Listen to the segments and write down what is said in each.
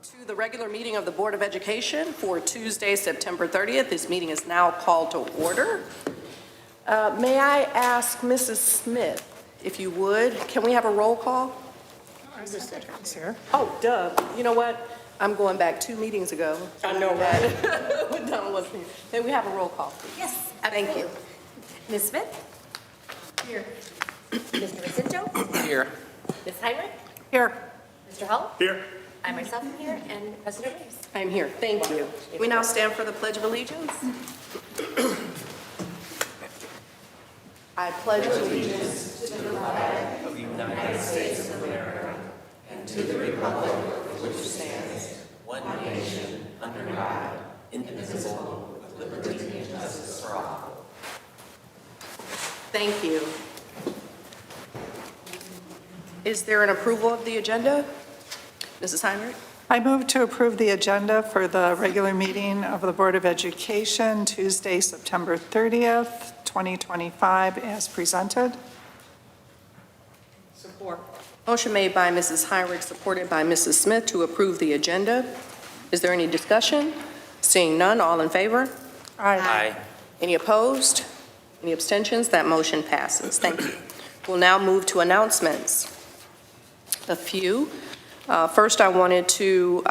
To the regular meeting of the Board of Education for Tuesday, September 30th. This meeting is now called to order. May I ask Mrs. Smith, if you would, can we have a roll call? Here. Oh, duh. You know what? I'm going back 2 meetings ago. I know, right? When Donna wasn't here. May we have a roll call, please? Yes, Thank you. Ms. Smith? Here. Mr. Jacinto? Here. Ms. Heinrich? Here. Mr. Hull? Here. I myself am here, and President Reeves. I'm here. Thank you. We now stand for the Pledge of Allegiance. I pledge allegiance to the flag of the United States of America and to the republic for which it stands, one nation, under God, indivisible, with liberty and justice for all. Thank you. Is there an approval of the agenda? Mrs. Heinrich? I move to approve the agenda for the regular meeting of the Board of Education, Tuesday, September 30th, 2025, as presented. Support. Motion made by Mrs. Heinrich, supported by Mrs. Smith to approve the agenda. Is there any discussion? Seeing none, all in favor? Aye. Any opposed? Any abstentions? That motion passes. Thank you. We'll now move to announcements. A few. First, I wanted to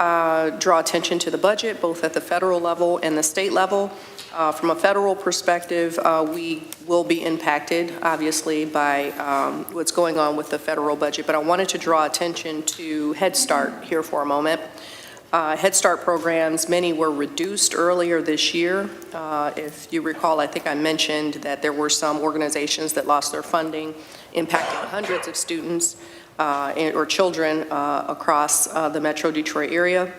draw attention to the budget, both at the federal level and the state level. From a federal perspective, we will be impacted, obviously, by what's going on with the federal budget, but I wanted to draw attention to Head Start here for a moment. Head Start programs, many were reduced earlier this year. If you recall, I think I mentioned that there were some organizations that lost their funding, impacting hundreds of students or children across the Metro Detroit area.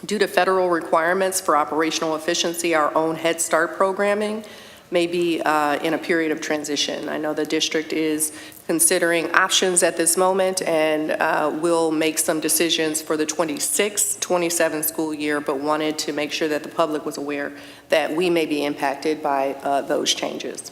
Due to federal requirements for operational efficiency, our own Head Start programming may be in a period of transition. I know the district is considering options at this moment and will make some decisions for the 26-27 school year, but wanted to make sure that the public was aware that we may be impacted by those changes.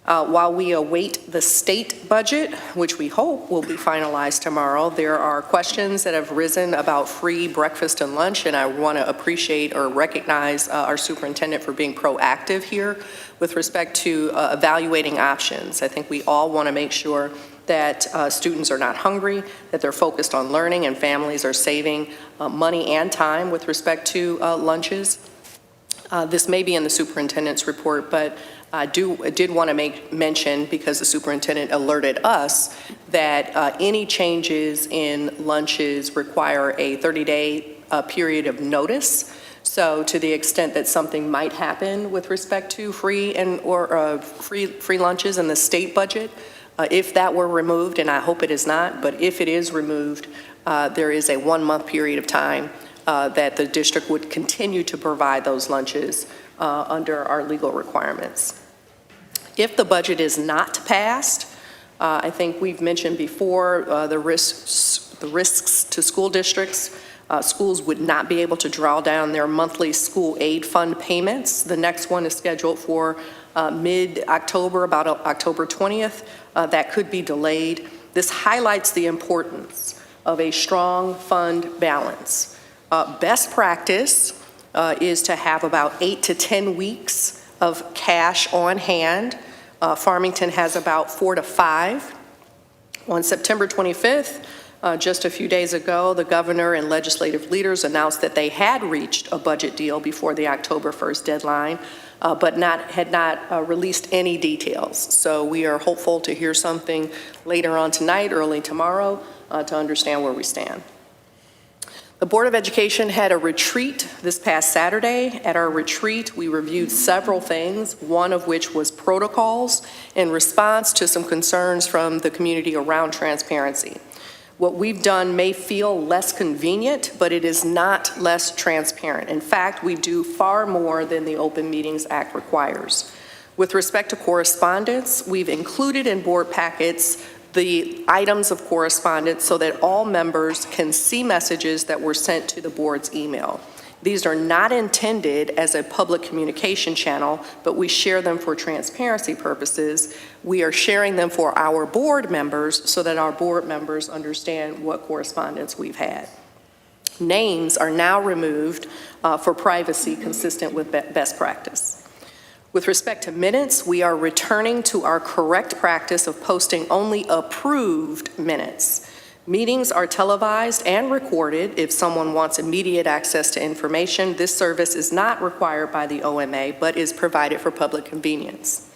While we await the state budget, which we hope will be finalized tomorrow, there are questions that have risen about free breakfast and lunch, and I want to appreciate or recognize our superintendent for being proactive here with respect to evaluating options. I think we all want to make sure that students are not hungry, that they're focused on learning, and families are saving money and time with respect to lunches. This may be in the superintendent's report, but I did want to make mention, because the superintendent alerted us, that any changes in lunches require a 30-day period of notice. So to the extent that something might happen with respect to free lunches in the state budget, if that were removed, and I hope it is not, but if it is removed, there is a 1-month period of time that the district would continue to provide those lunches under our legal requirements. If the budget is not passed, I think we've mentioned before the risks to school districts. Schools would not be able to draw down their monthly school aid fund payments. The next one is scheduled for mid-October, about October 20th. That could be delayed. This highlights the importance of a strong fund balance. Best practice is to have about 8 to 10 weeks of cash on hand. Farmington has about 4 to 5. On September 25th, just a few days ago, the governor and legislative leaders announced that they had reached a budget deal before the October 1st deadline, but had not released any details. So we are hopeful to hear something later on tonight, early tomorrow, to understand where we stand. The Board of Education had a retreat this past Saturday. At our retreat, we reviewed several things, one of which was protocols in response to some concerns from the community around transparency. What we've done may feel less convenient, but it is not less transparent. In fact, we do far more than the Open Meetings Act requires. With respect to correspondence, we've included in board packets the items of correspondence so that all members can see messages that were sent to the board's email. These are not intended as a public communication channel, but we share them for transparency purposes. We are sharing them for our board members so that our board members understand what correspondence we've had. Names are now removed for privacy consistent with best practice. With respect to minutes, we are returning to our correct practice of posting only approved minutes. Meetings are televised and recorded. If someone wants immediate access to information, this service is not required by the OMA, but is provided for public convenience.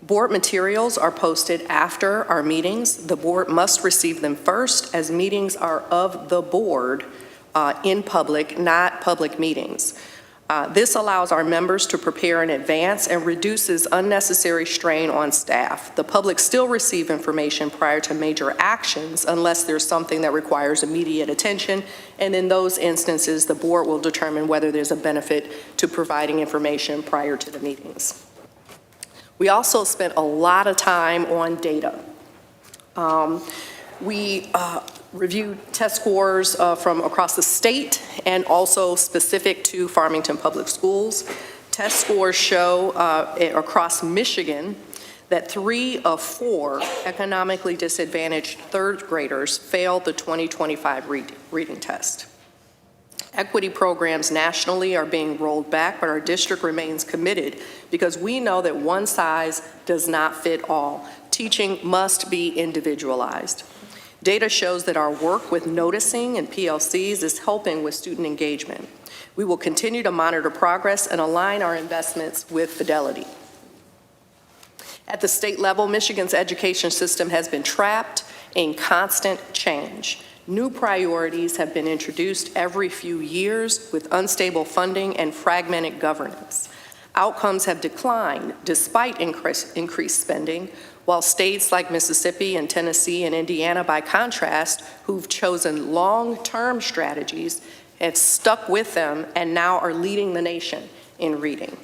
Board materials are posted after our meetings. The board must receive them first, as meetings are of the board in public, not public meetings. This allows our members to prepare in advance and reduces unnecessary strain on staff. The public still receive information prior to major actions unless there's something that requires immediate attention, and in those instances, the board will determine whether there's a benefit to providing information prior to the meetings. We also spent a lot of time on data. We reviewed test scores from across the state and also specific to Farmington Public Schools. Test scores show across Michigan that 3 of 4 economically disadvantaged third graders failed the 2025 reading test. Equity programs nationally are being rolled back, but our district remains committed because we know that one size does not fit all. Teaching must be individualized. Data shows that our work with noticing and PLCs is helping with student engagement. We will continue to monitor progress and align our investments with fidelity. At the state level, Michigan's education system has been trapped in constant change. New priorities have been introduced every few years with unstable funding and fragmented governance. Outcomes have declined despite increased spending, while states like Mississippi and Tennessee and Indiana, by contrast, who've chosen long-term strategies, have stuck with them and now are leading the nation in reading.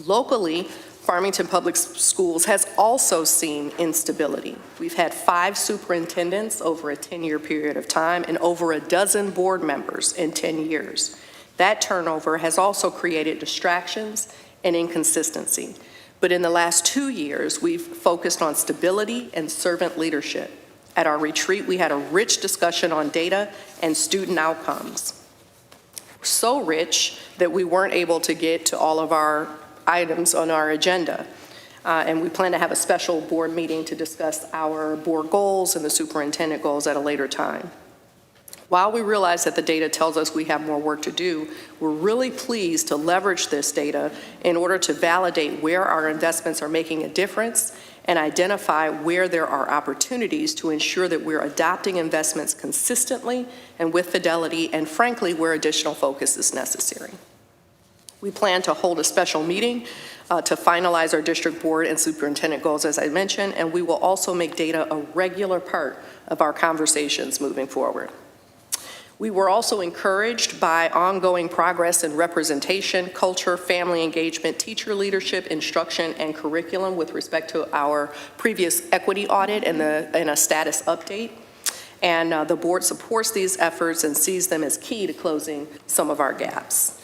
Locally, Farmington Public Schools has also seen instability. We've had 5 superintendents over a 10-year period of time and over a dozen board members in 10 years. That turnover has also created distractions and inconsistency. But in the last 2 years, we've focused on stability and servant leadership. At our retreat, we had a rich discussion on data and student outcomes. So rich that we weren't able to get to all of our items on our agenda. And we plan to have a special board meeting to discuss our board goals and the superintendent goals at a later time. While we realize that the data tells us we have more work to do, we're really pleased to leverage this data in order to validate where our investments are making a difference and identify where there are opportunities to ensure that we're adopting investments consistently and with fidelity, and frankly, where additional focus is necessary. We plan to hold a special meeting to finalize our district board and superintendent goals, as I mentioned, and we will also make data a regular part of our conversations moving forward. We were also encouraged by ongoing progress in representation, culture, family engagement, teacher leadership, instruction, and curriculum with respect to our previous equity audit and a status update. And the board supports these efforts and sees them as key to closing some of our gaps.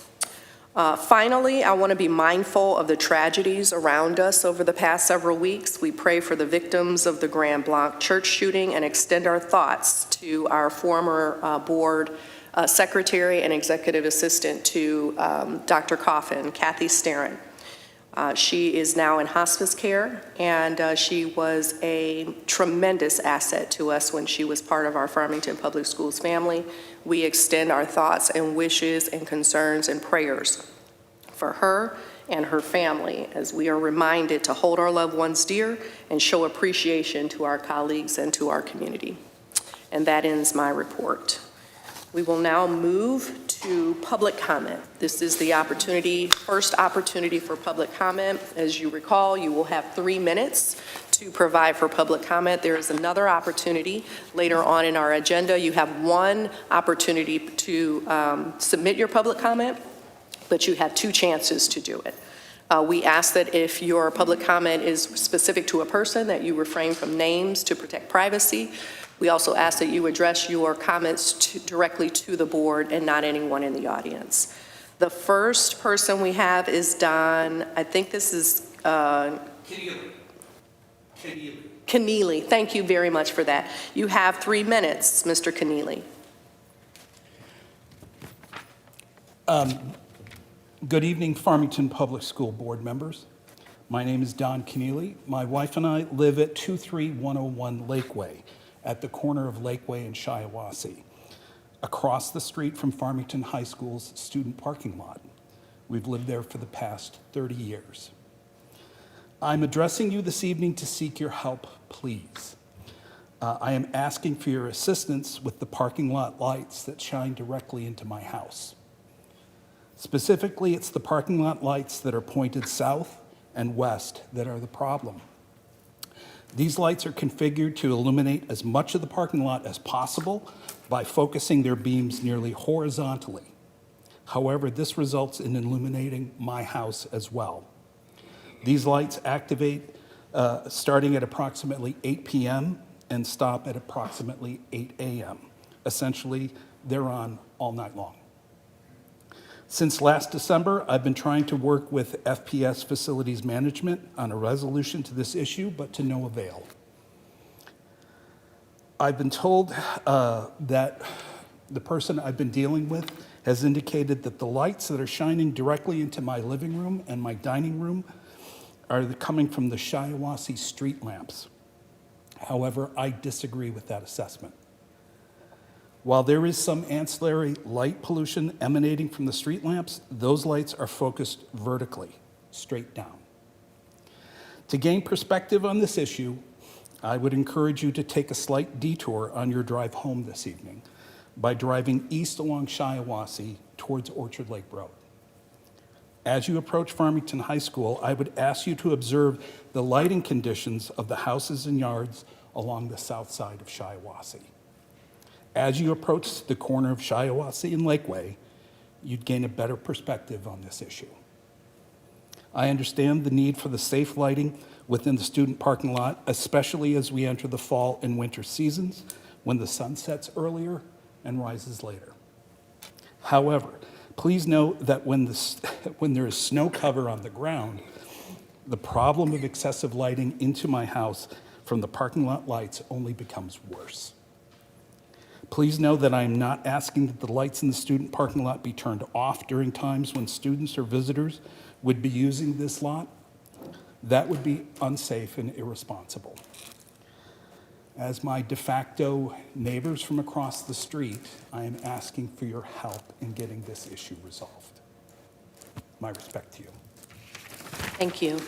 Finally, I want to be mindful of the tragedies around us over the past several weeks. We pray for the victims of the Grand Blanc church shooting and extend our thoughts to our former board secretary and executive assistant to Dr. Coffin, Kathy Starren. She is now in hospice care, and she was a tremendous asset to us when she was part of our Farmington Public Schools family. We extend our thoughts and wishes and concerns and prayers for her and her family as we are reminded to hold our loved ones dear and show appreciation to our colleagues and to our community. And that ends my report. We will now move to public comment. This is the first opportunity for public comment. As you recall, you will have 3 minutes to provide for public comment. There is another opportunity later on in our agenda. You have 1 opportunity to submit your public comment, but you have 2 chances to do it. We ask that if your public comment is specific to a person, that you refrain from names to protect privacy. We also ask that you address your comments directly to the board and not anyone in the audience. The first person we have is Don, I think this is Keneally. Thank you very much for that. You have 3 minutes, Mr. Keneally. Good evening, Farmington Public School Board members. My name is Don Keneally. My wife and I live at 23101 Lakeway, at the corner of Lakeway and Shiawassee, across the street from Farmington High School's student parking lot. We've lived there for the past 30 years. I'm addressing you this evening to seek your help, please. I am asking for your assistance with the parking lot lights that shine directly into my house. Specifically, it's the parking lot lights that are pointed south and west that are the problem. These lights are configured to illuminate as much of the parking lot as possible by focusing their beams nearly horizontally. However, this results in illuminating my house as well. These lights activate starting at approximately 8 p.m. and stop at approximately 8 a.m. Essentially, they're on all night long. Since last December, I've been trying to work with FPS Facilities Management on a resolution to this issue, but to no avail. I've been told that the person I've been dealing with has indicated that the lights that are shining directly into my living room and my dining room are coming from the Shiawassee street lamps. However, I disagree with that assessment. While there is some ancillary light pollution emanating from the street lamps, those lights are focused vertically, straight down. To gain perspective on this issue, I would encourage you to take a slight detour on your drive home this evening by driving east along Shiawassee towards Orchard Lake Road. As you approach Farmington High School, I would ask you to observe the lighting conditions of the houses and yards along the south side of Shiawassee. As you approach the corner of Shiawassee and Lakeway, you'd gain a better perspective on this issue. I understand the need for the safe lighting within the student parking lot, especially as we enter the fall and winter seasons when the sun sets earlier and rises later. However, please note that when there is snow cover on the ground, the problem of excessive lighting into my house from the parking lot lights only becomes worse. Please know that I am not asking that the lights in the student parking lot be turned off during times when students or visitors would be using this lot. That would be unsafe and irresponsible. As my de facto neighbors from across the street, I am asking for your help in getting this issue resolved. My respect to you. Thank you.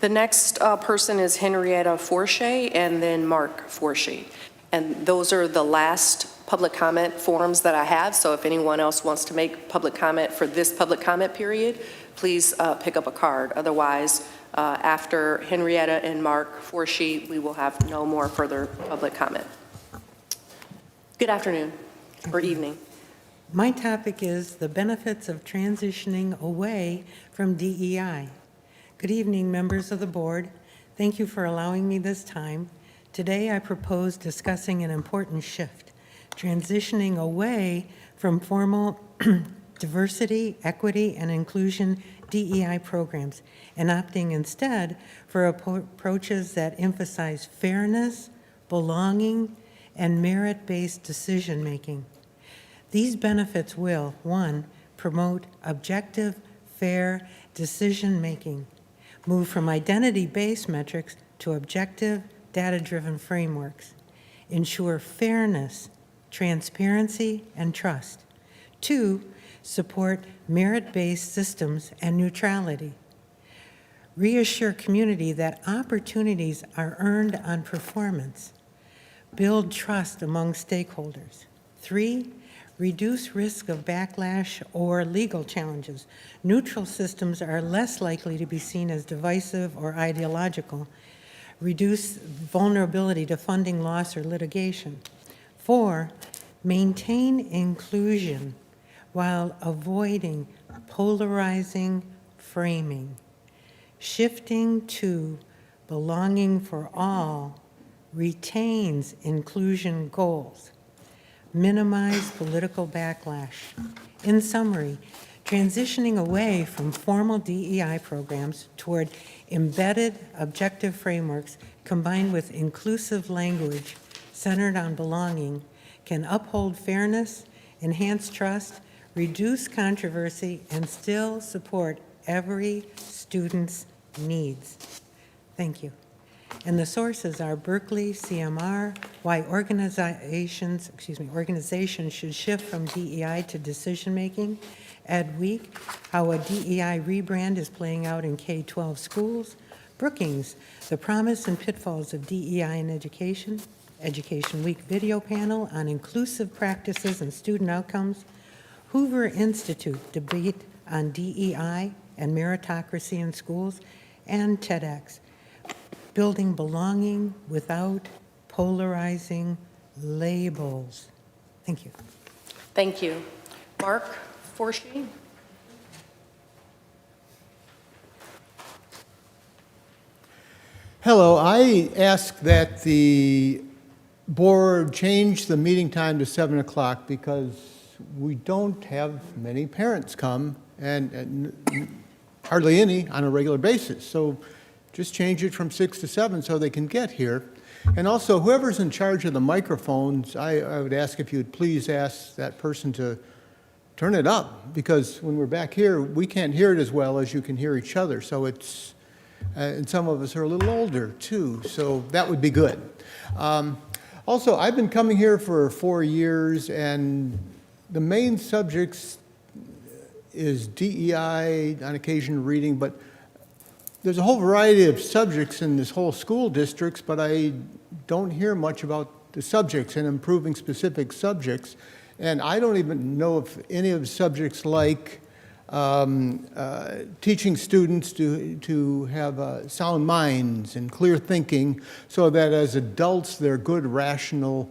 The next person is Henrietta Forshey and then Mark Forshey. And those are the last public comment forms that I have. So if anyone else wants to make public comment for this public comment period, please pick up a card. Otherwise, after Henrietta and Mark Forshey, we will have no more further public comment. Good afternoon or evening. My topic is the benefits of transitioning away from DEI. Good evening, members of the board. Thank you for allowing me this time. Today, I propose discussing an important shift, transitioning away from formal diversity, equity, and inclusion DEI programs and opting instead for approaches that emphasize fairness, belonging, and merit-based decision-making. These benefits will, 1, promote objective, fair decision-making, move from identity-based metrics to objective, data-driven frameworks, ensure fairness, transparency, and trust. 2, support merit-based systems and neutrality. Reassure community that opportunities are earned on performance. Build trust among stakeholders. 3, reduce risk of backlash or legal challenges. Neutral systems are less likely to be seen as divisive or ideological. Reduce vulnerability to funding loss or litigation. 4, maintain inclusion while avoiding polarizing framing. Shifting to belonging for all retains inclusion goals. Minimize political backlash. In summary, transitioning away from formal DEI programs toward embedded objective frameworks combined with inclusive language centered on belonging can uphold fairness, enhance trust, reduce controversy, and still support every student's needs. Thank you. And the sources are Berkeley, CMR, Why Organizations Should Shift from DEI to Decision-Making, Ed Week, How a DEI Rebrand is Playing Out in K-12 Schools, Brookings, The Promise and Pitfalls of DEI in Education, Education Week video panel on inclusive practices and student outcomes, Hoover Institute debate on DEI and meritocracy in schools, and TEDx, Building Belonging Without Polarizing Labels. Thank you. Thank you. Mark Forshee? Hello, I ask that the board change the meeting time to 7 o'clock because we don't have many parents come and hardly any on a regular basis. So just change it from 6 to 7 so they can get here. And also, whoever's in charge of the microphones, I would ask if you'd please ask that person to turn it up, because when we're back here, we can't hear it as well as you can hear each other. So it's, and some of us are a little older too, so that would be good. Also, I've been coming here for 4 years, and the main subjects is DEI, on occasion reading, but there's a whole variety of subjects in this whole school districts, but I don't hear much about the subjects and improving specific subjects. And I don't even know if any of the subjects like teaching students to have sound minds and clear thinking so that as adults they're good, rational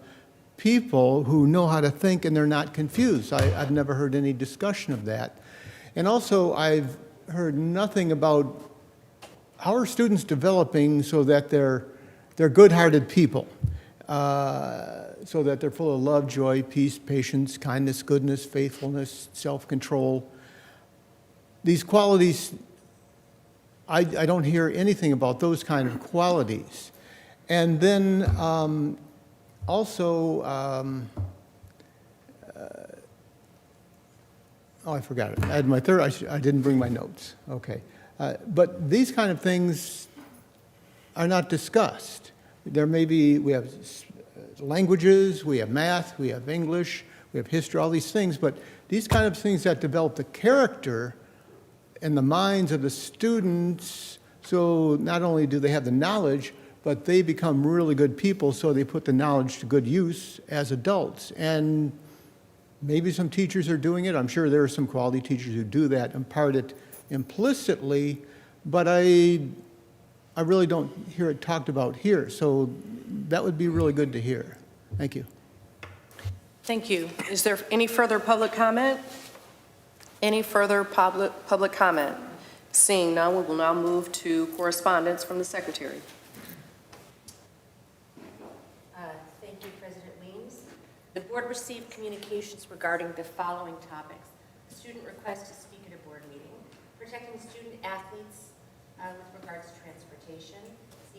people who know how to think and they're not confused. I've never heard any discussion of that. And also I've heard nothing about how are students developing so that they're good-hearted people, so that they're full of love, joy, peace, patience, kindness, goodness, faithfulness, self-control. These qualities, I don't hear anything about those kind of qualities. And then also, oh, I forgot it. I had my third, I didn't bring my notes. Okay. But these kind of things are not discussed. There may be, we have languages, we have math, we have English, we have history, all these things, but these kind of things that develop the character and the minds of the students, so not only do they have the knowledge, but they become really good people, so they put the knowledge to good use as adults. And maybe some teachers are doing it. I'm sure there are some quality teachers who do that, impart it implicitly, but I really don't hear it talked about here, so that would be really good to hear. Thank you. Thank you. Is there any further public comment? Any further public comment? Seeing none, we will now move to correspondence from the Secretary. Thank you, President Weems. The board received communications regarding the following topics. A student request to speak at a board meeting, protecting student athletes with regards to transportation,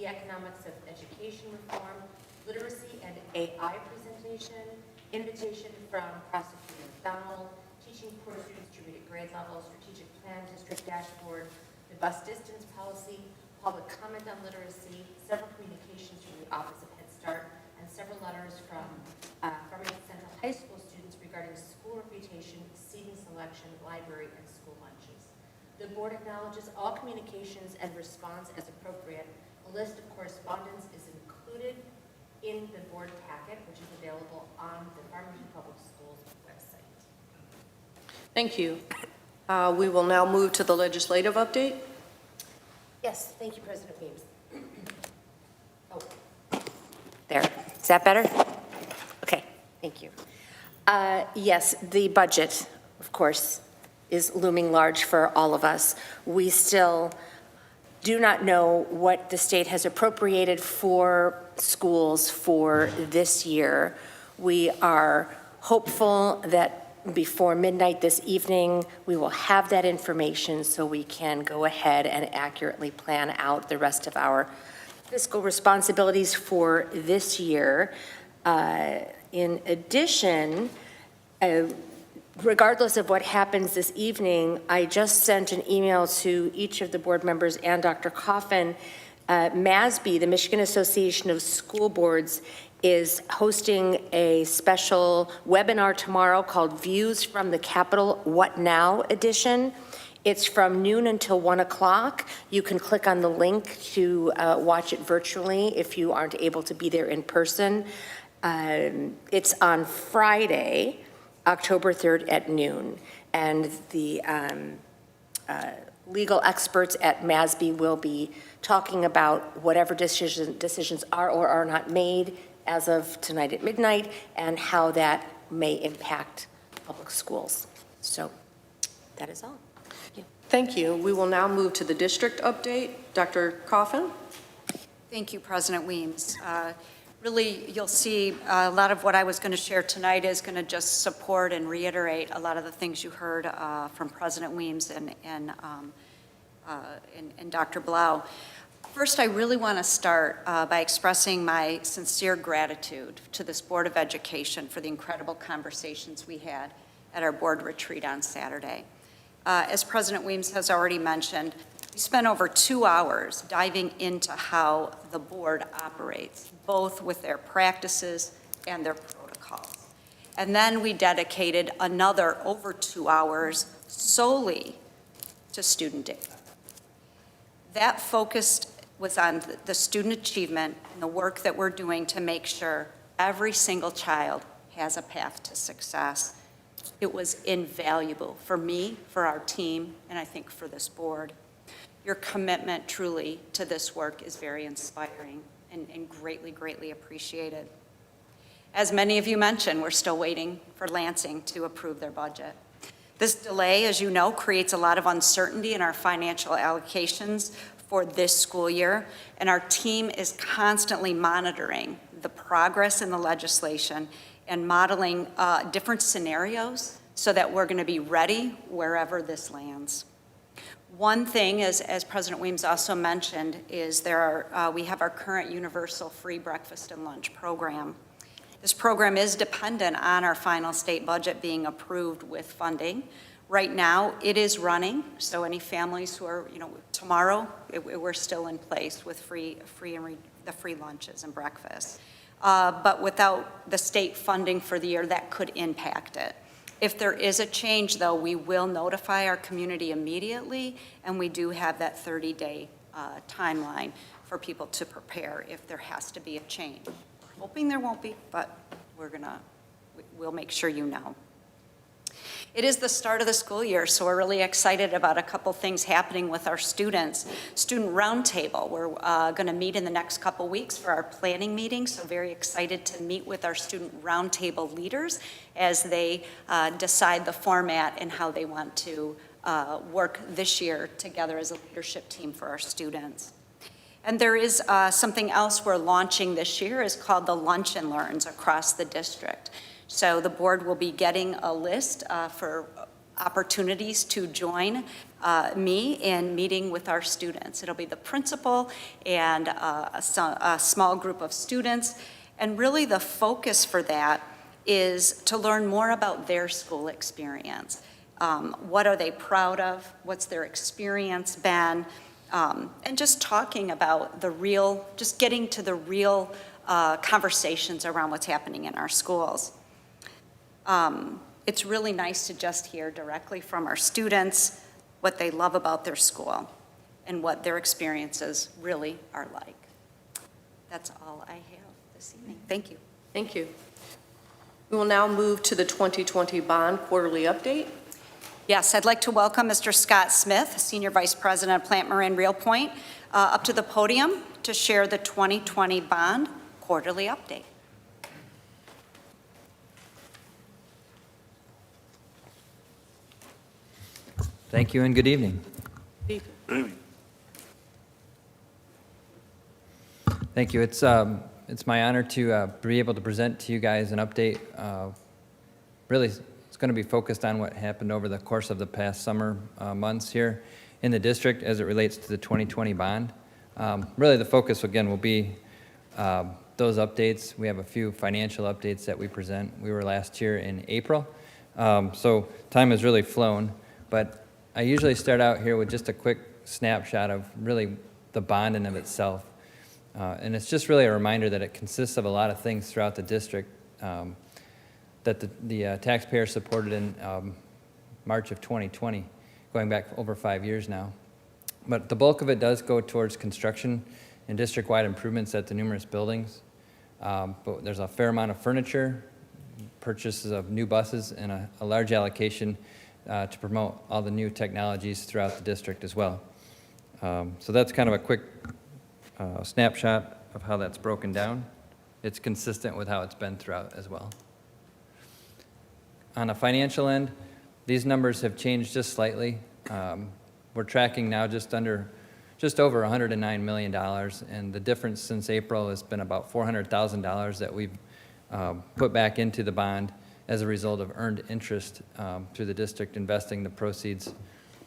the economics of education reform, literacy and AI presentation, invitation from Prosecutor McDonald, teaching core students to read at grade level, strategic plan, district dashboard, the bus distance policy, public comment on literacy, several communications from the Office of Head Start, and several letters from Farmington Central High School students regarding school reputation, seating selection, library, and school lunches. The board acknowledges all communications and responds as appropriate. A list of correspondence is included in the board packet, which is available on the Farmington Public Schools website. Thank you. We will now move to the legislative update. Yes, thank you, President Weems. Oh, there. Is that better? Okay, thank you. Yes, the budget, of course, is looming large for all of us. We still do not know what the state has appropriated for schools for this year. We are hopeful that before midnight this evening, we will have that information so we can go ahead and accurately plan out the rest of our fiscal responsibilities for this year. In addition, regardless of what happens this evening, I just sent an email to each of the board members and Dr. Coffin. MASB, the Michigan Association of School Boards, is hosting a special webinar tomorrow called Views from the Capitol What Now edition. It's from noon until 1 o'clock. You can click on the link to watch it virtually if you aren't able to be there in person. It's on Friday, October 3rd at noon. And the legal experts at MASB will be talking about whatever decisions are or are not made as of tonight at midnight and how that may impact public schools. So that is all. Thank you. Thank you. We will now move to the district update. Dr. Coffin? Thank you, President Weems. Really, you'll see a lot of what I was going to share tonight is going to just support and reiterate a lot of the things you heard from President Weems and Dr. Blau. First, I really want to start by expressing my sincere gratitude to this Board of Education for the incredible conversations we had at our board retreat on Saturday. As President Weems has already mentioned, we spent over 2 hours diving into how the board operates, both with their practices and their protocols. And then we dedicated another over 2 hours solely to student data. That focused was on the student achievement and the work that we're doing to make sure every single child has a path to success. It was invaluable for me, for our team, and I think for this board. Your commitment truly to this work is very inspiring and greatly, greatly appreciated. As many of you mentioned, we're still waiting for Lansing to approve their budget. This delay, as you know, creates a lot of uncertainty in our financial allocations for this school year, and our team is constantly monitoring the progress in the legislation and modeling different scenarios so that we're going to be ready wherever this lands. One thing, as President Weems also mentioned, is we have our current universal free breakfast and lunch program. This program is dependent on our final state budget being approved with funding. Right now, it is running, so any families who are, tomorrow, we're still in place with the free lunches and breakfast. But without the state funding for the year, that could impact it. If there is a change, though, we will notify our community immediately, and we do have that 30-day timeline for people to prepare if there has to be a change. We're hoping there won't be, but we'll make sure you know. It is the start of the school year, so we're really excited about a couple things happening with our students. Student Roundtable, we're going to meet in the next couple weeks for our planning meeting, so very excited to meet with our Student Roundtable leaders as they decide the format and how they want to work this year together as a leadership team for our students. And there is something else we're launching this year is called the Lunch and Learns across the district. So the board will be getting a list for opportunities to join me in meeting with our students. It'll be the principal and a small group of students. And really the focus for that is to learn more about their school experience. What are they proud of? What's their experience been? And just talking about just getting to the real conversations around what's happening in our schools. It's really nice to just hear directly from our students what they love about their school and what their experiences really are like. That's all I have this evening. Thank you. Thank you. We will now move to the 2020 bond quarterly update. Yes, I'd like to welcome Mr. Scott Smith, Senior Vice President of Plant Moran Real Point, up to the podium to share the 2020 bond quarterly update. Thank you and good evening. Thank you. It's my honor to be able to present to you guys an update. Really, it's going to be focused on what happened over the course of the past summer months here in the district as it relates to the 2020 bond. Really, the focus again will be those updates. We have a few financial updates that we present. We were last year in April, so time has really flown. But I usually start out here with just a quick snapshot of really the bond in of itself. And it's just really a reminder that it consists of a lot of things throughout the district that the taxpayer supported in March of 2020, going back over 5 years now. But the bulk of it does go towards construction and district-wide improvements at the numerous buildings. But there's a fair amount of furniture, purchases of new buses, and a large allocation to promote all the new technologies throughout the district as well. So that's kind of a quick snapshot of how that's broken down. It's consistent with how it's been throughout as well. On the financial end, these numbers have changed just slightly. We're tracking now just over $109 million, and the difference since April has been about $400,000 that we've put back into the bond as a result of earned interest through the district investing the proceeds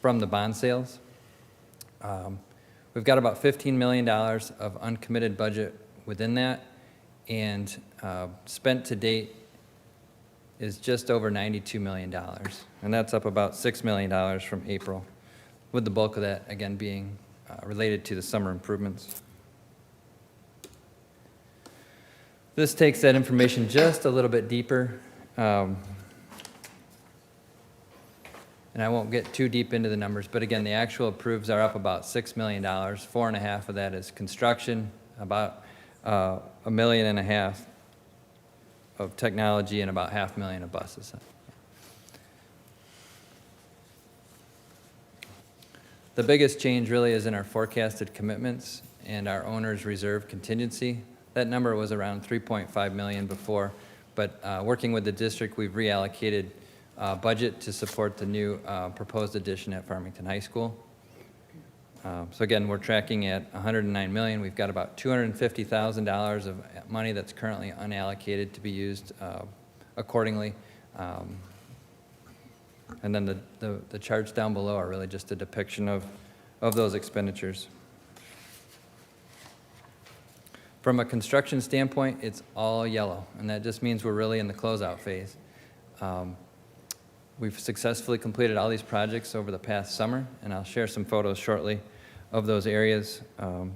from the bond sales. We've got about $15 million of uncommitted budget within that, and spent to date is just over $92 million, and that's up about $6 million from April, with the bulk of that, again, being related to the summer improvements. This takes that information just a little bit deeper, and I won't get too deep into the numbers, but again, the actual approves are up about $6 million. 4.5 of that is construction, about $1.5 million of technology, and about $500,000 of buses. The biggest change really is in our forecasted commitments and our owner's reserve contingency. That number was around $3.5 million before, but working with the district, we've reallocated budget to support the new proposed addition at Farmington High School. So again, we're tracking at $109 million. We've got about $250,000 of money that's currently unallocated to be used accordingly. And then the charts down below are really just a depiction of those expenditures. From a construction standpoint, it's all yellow, and that just means we're really in the closeout phase. We've successfully completed all these projects over the past summer, and I'll share some photos shortly of those areas.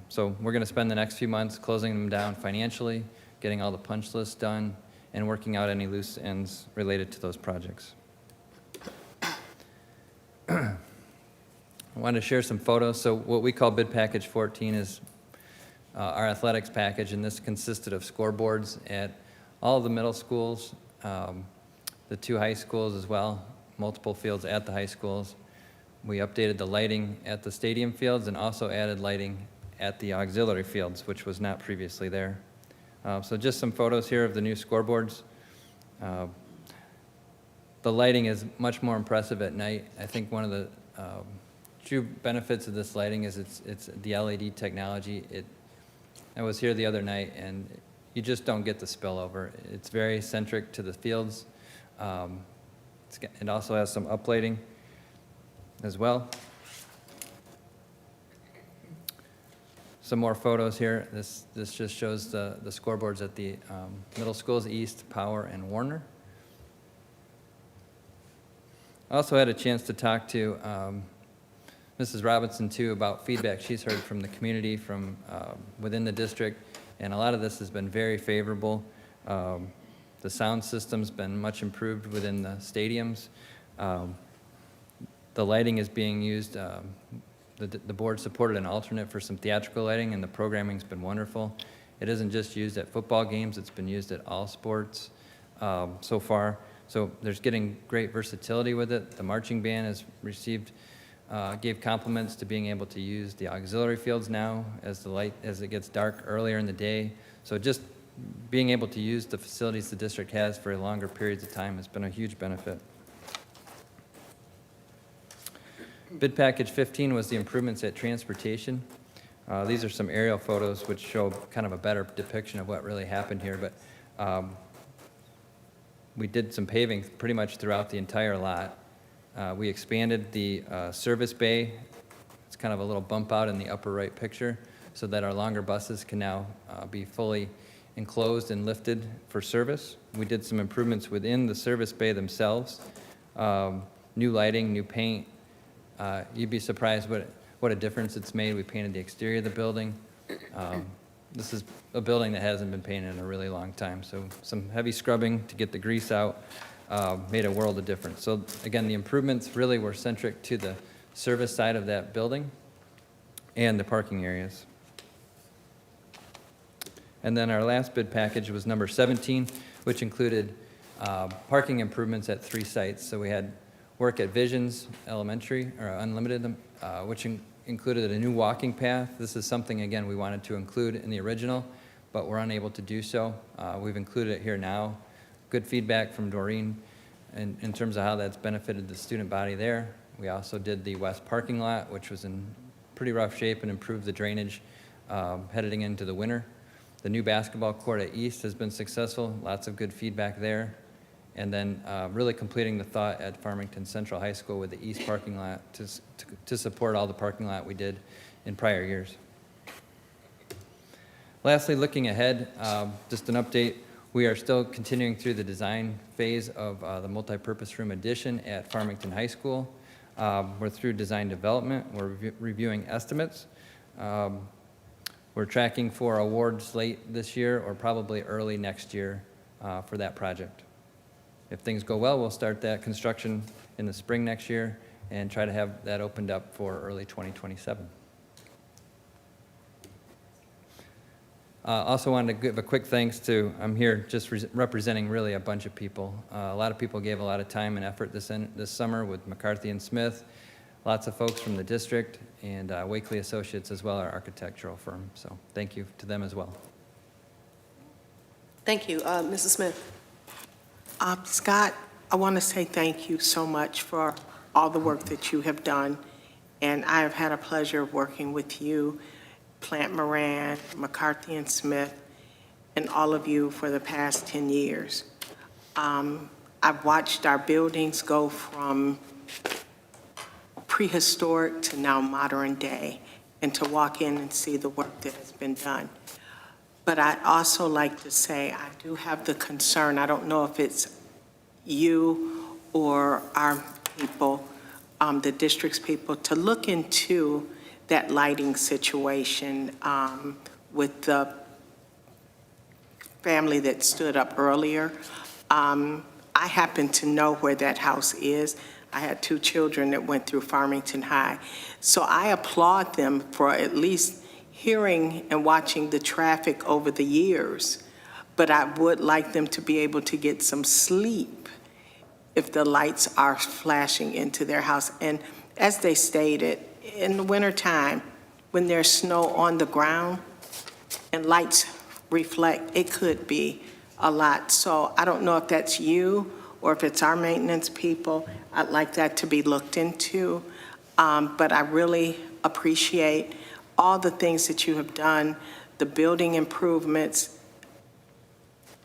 So we're going to spend the next few months closing them down financially, getting all the punch lists done, and working out any loose ends related to those projects. I wanted to share some photos. So what we call bid package 14 is our athletics package, and this consisted of scoreboards at all of the middle schools, the 2 high schools as well, multiple fields at the high schools. We updated the lighting at the stadium fields and also added lighting at the auxiliary fields, which was not previously there. So just some photos here of the new scoreboards. The lighting is much more impressive at night. I think one of the true benefits of this lighting is it's the LED technology. I was here the other night, and you just don't get the spillover. It's very centric to the fields. It also has some uplighting as well. Some more photos here. This just shows the scoreboards at the middle schools, East, Power, and Warner. I also had a chance to talk to Mrs. Robinson, too, about feedback she's heard from the community, from within the district, and a lot of this has been very favorable. The sound system's been much improved within the stadiums. The lighting is being used. The board supported an alternate for some theatrical lighting, and the programming's been wonderful. It isn't just used at football games, it's been used at all sports so far. So there's getting great versatility with it. The marching band has gave compliments to being able to use the auxiliary fields now as it gets dark earlier in the day. So just being able to use the facilities the district has for longer periods of time has been a huge benefit. Bid package 15 was the improvements at transportation. These are some aerial photos which show kind of a better depiction of what really happened here, but we did some paving pretty much throughout the entire lot. We expanded the service bay. It's kind of a little bump out in the upper right picture so that our longer buses can now be fully enclosed and lifted for service. We did some improvements within the service bay themselves, new lighting, new paint. You'd be surprised what a difference it's made. We painted the exterior of the building. This is a building that hasn't been painted in a really long time, so some heavy scrubbing to get the grease out made a world of difference. So again, the improvements really were centric to the service side of that building and the parking areas. And then our last bid package was number 17, which included parking improvements at 3 sites. So we had work at Visions Elementary, or Unlimited, which included a new walking path. This is something, again, we wanted to include in the original, but we're unable to do so. We've included it here now. Good feedback from Doreen in terms of how that's benefited the student body there. We also did the west parking lot, which was in pretty rough shape, and improved the drainage heading into the winter. The new basketball court at East has been successful, lots of good feedback there. And then really completing the thought at Farmington Central High School with the East parking lot to support all the parking lot we did in prior years. Lastly, looking ahead, just an update. We are still continuing through the design phase of the multipurpose room addition at Farmington High School. We're through design development. We're reviewing estimates. We're tracking for awards late this year or probably early next year for that project. If things go well, we'll start that construction in the spring next year and try to have that opened up for early 2027. Also wanted to give a quick thanks to, I'm here just representing really a bunch of people. A lot of people gave a lot of time and effort this summer with McCarthy and Smith, lots of folks from the district, and Wakely Associates as well, our architectural firm. So thank you to them as well. Thank you. Mrs. Smith. Scott, I want to say thank you so much for all the work that you have done, and I have had a pleasure of working with you, Plant Moran, McCarthy and Smith, and all of you for the past 10 years. I've watched our buildings go from prehistoric to now modern day, and to walk in and see the work that has been done. But I'd also like to say I do have the concern, I don't know if it's you or our people, the district's people, to look into that lighting situation with the family that stood up earlier. I happen to know where that house is. I had 2 children that went through Farmington High. So I applaud them for at least hearing and watching the traffic over the years, but I would like them to be able to get some sleep if the lights are flashing into their house. And as they stated, in the wintertime, when there's snow on the ground and lights reflect, it could be a lot. So I don't know if that's you or if it's our maintenance people. I'd like that to be looked into. But I really appreciate all the things that you have done, the building improvements,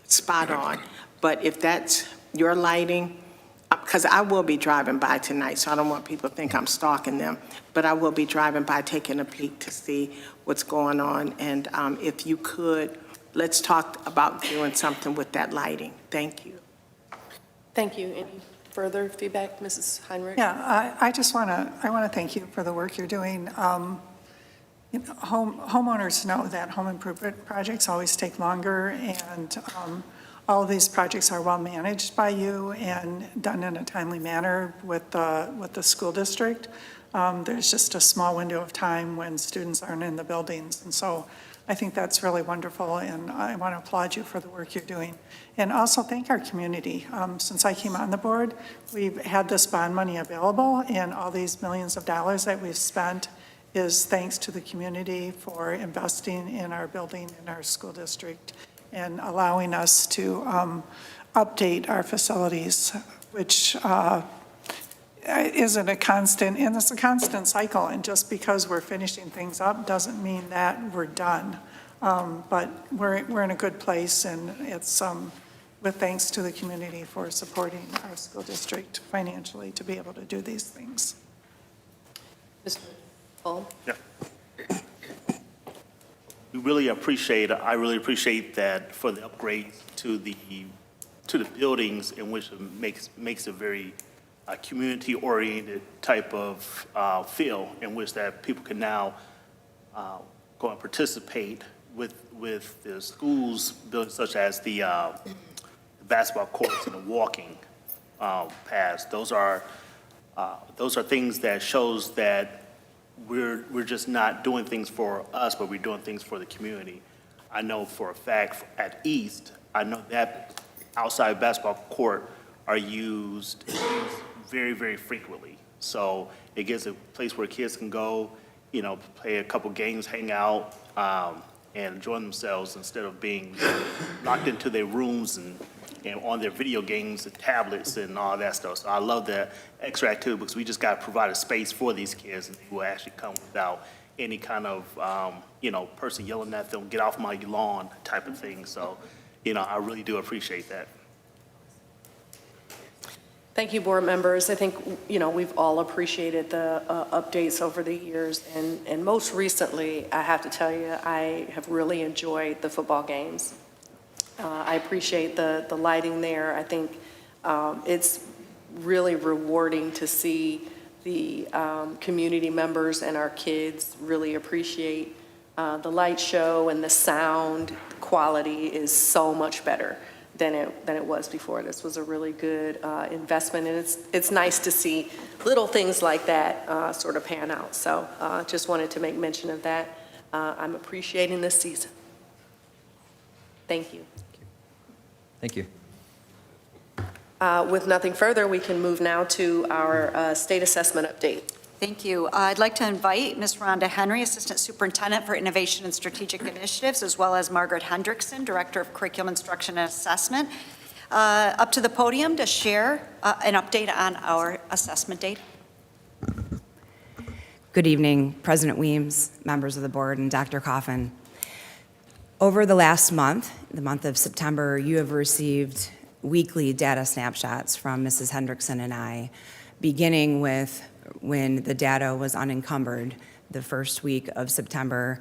spot on. But if that's your lighting, because I will be driving by tonight, so I don't want people to think I'm stalking them, but I will be driving by, taking a peek to see what's going on. And if you could, let's talk about doing something with that lighting. Thank you. Thank you. Any further feedback, Mrs. Heinrich? Yeah, I just want to thank you for the work you're doing. You know, homeowners know that home improvement projects always take longer, and all of these projects are well managed by you and done in a timely manner with the school district. There's just a small window of time when students aren't in the buildings, and so I think that's really wonderful, and I want to applaud you for the work you're doing. And also thank our community. Since I came on the board, we've had this bond money available, and all these millions of dollars that we've spent is thanks to the community for investing in our building in our school district and allowing us to update our facilities, which isn't a constant, and it's a constant cycle. And just because we're finishing things up doesn't mean that we're done. But we're in a good place, and it's with thanks to the community for supporting our school district financially to be able to do these things. Mr. Paul? Yeah. we really appreciate, I really appreciate that for the upgrades to the buildings, in which it makes a very community-oriented type of feel, in which that people can now go and participate with the schools buildings, such as the basketball courts and the walking paths. Those are things that shows that we're just not doing things for us, but we're doing things for the community. I know for a fact at East, I know that outside basketball court are used very, very frequently. So it gives a place where kids can go, play a couple games, hang out, and enjoy themselves instead of being locked into their rooms and on their video games and tablets and all that stuff. So I love that extra activity, because we just got to provide a space for these kids, and they will actually come without any kind of, person yelling at them, get off my lawn type of thing. So, I really do appreciate that. Thank you, board members. I think, we've all appreciated the updates over the years, and most recently, I have to tell you, I have really enjoyed the football games. I appreciate the lighting there. I think it's really rewarding to see the community members and our kids really appreciate the light show, and the sound quality is so much better than it was before. This was a really good investment, and it's nice to see little things like that sort of pan out. So just wanted to make mention of that. I'm appreciating this season. Thank you. Thank you. With nothing further, we can move now to our state assessment update. Thank you. I'd like to invite Ms. Rhonda Henry, Assistant Superintendent for Innovation and Strategic Initiatives, as well as Margaret Hendrickson, Director of Curriculum Instruction and Assessment, up to the podium to share an update on our assessment data. Good evening, President Weems, members of the board, and Dr. Coffin. Over the last month, the month of September, you have received weekly data snapshots from Mrs. Hendrickson and I, beginning with when the data was unencumbered, the first week of September,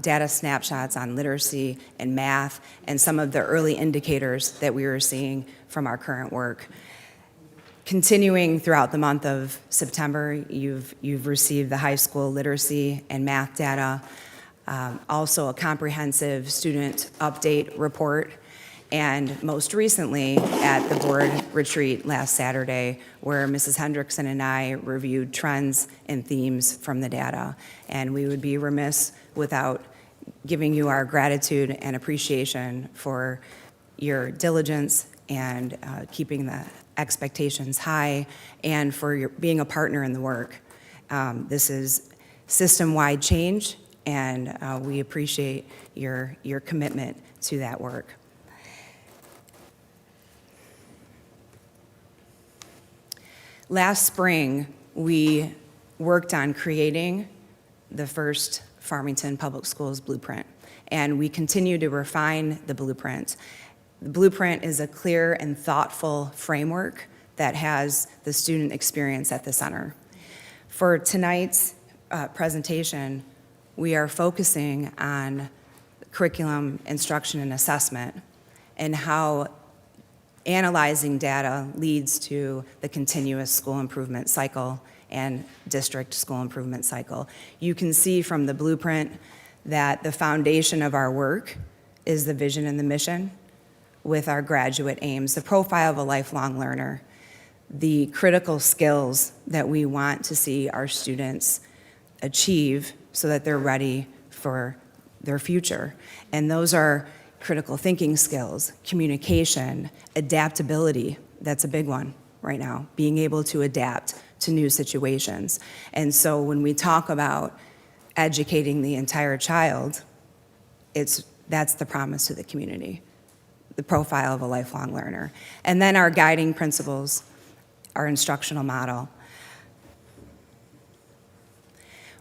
data snapshots on literacy and math, and some of the early indicators that we were seeing from our current work. Continuing throughout the month of September, you've received the high school literacy and math data, also a comprehensive student update report, and most recently at the board retreat last Saturday, where Mrs. Hendrickson and I reviewed trends and themes from the data. And we would be remiss without giving you our gratitude and appreciation for your diligence and keeping the expectations high, and for being a partner in the work. This is system-wide change, and we appreciate your commitment to that work. Last spring, we worked on creating the first Farmington Public Schools blueprint, and we continue to refine the blueprint. The blueprint is a clear and thoughtful framework that has the student experience at the center. For tonight's presentation, we are focusing on curriculum, instruction, and assessment, and how analyzing data leads to the continuous school improvement cycle and district school improvement cycle. You can see from the blueprint that the foundation of our work is the vision and the mission, with our graduate aims, the profile of a lifelong learner, the critical skills that we want to see our students achieve so that they're ready for their future. And those are critical thinking skills, communication, adaptability. That's a big one right now, being able to adapt to new situations. And so when we talk about educating the entire child, that's the promise to the community, the profile of a lifelong learner. And then our guiding principles, our instructional model.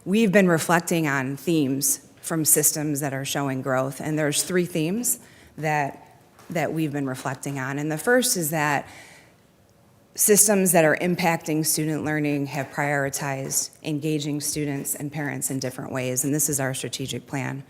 We've been reflecting on themes from systems that are showing growth, and there's 3 themes that we've been reflecting on. And the first is that systems that are impacting student learning have prioritized engaging students and parents in different ways, and this is our strategic plan.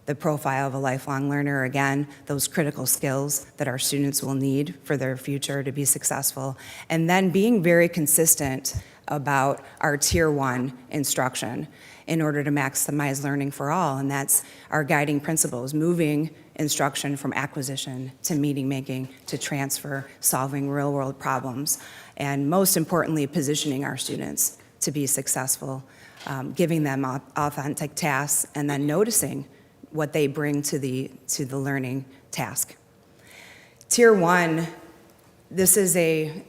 the profile of a lifelong learner, again, those critical skills that our students will need for their future to be successful, and then being very consistent about our Tier 1 instruction in order to maximize learning for all, and that's our guiding principles, moving instruction from acquisition to meaning making to transfer, solving real-world problems, and most importantly, positioning our students to be successful, giving them authentic tasks, and then noticing what they bring to the learning task. Tier 1, this is a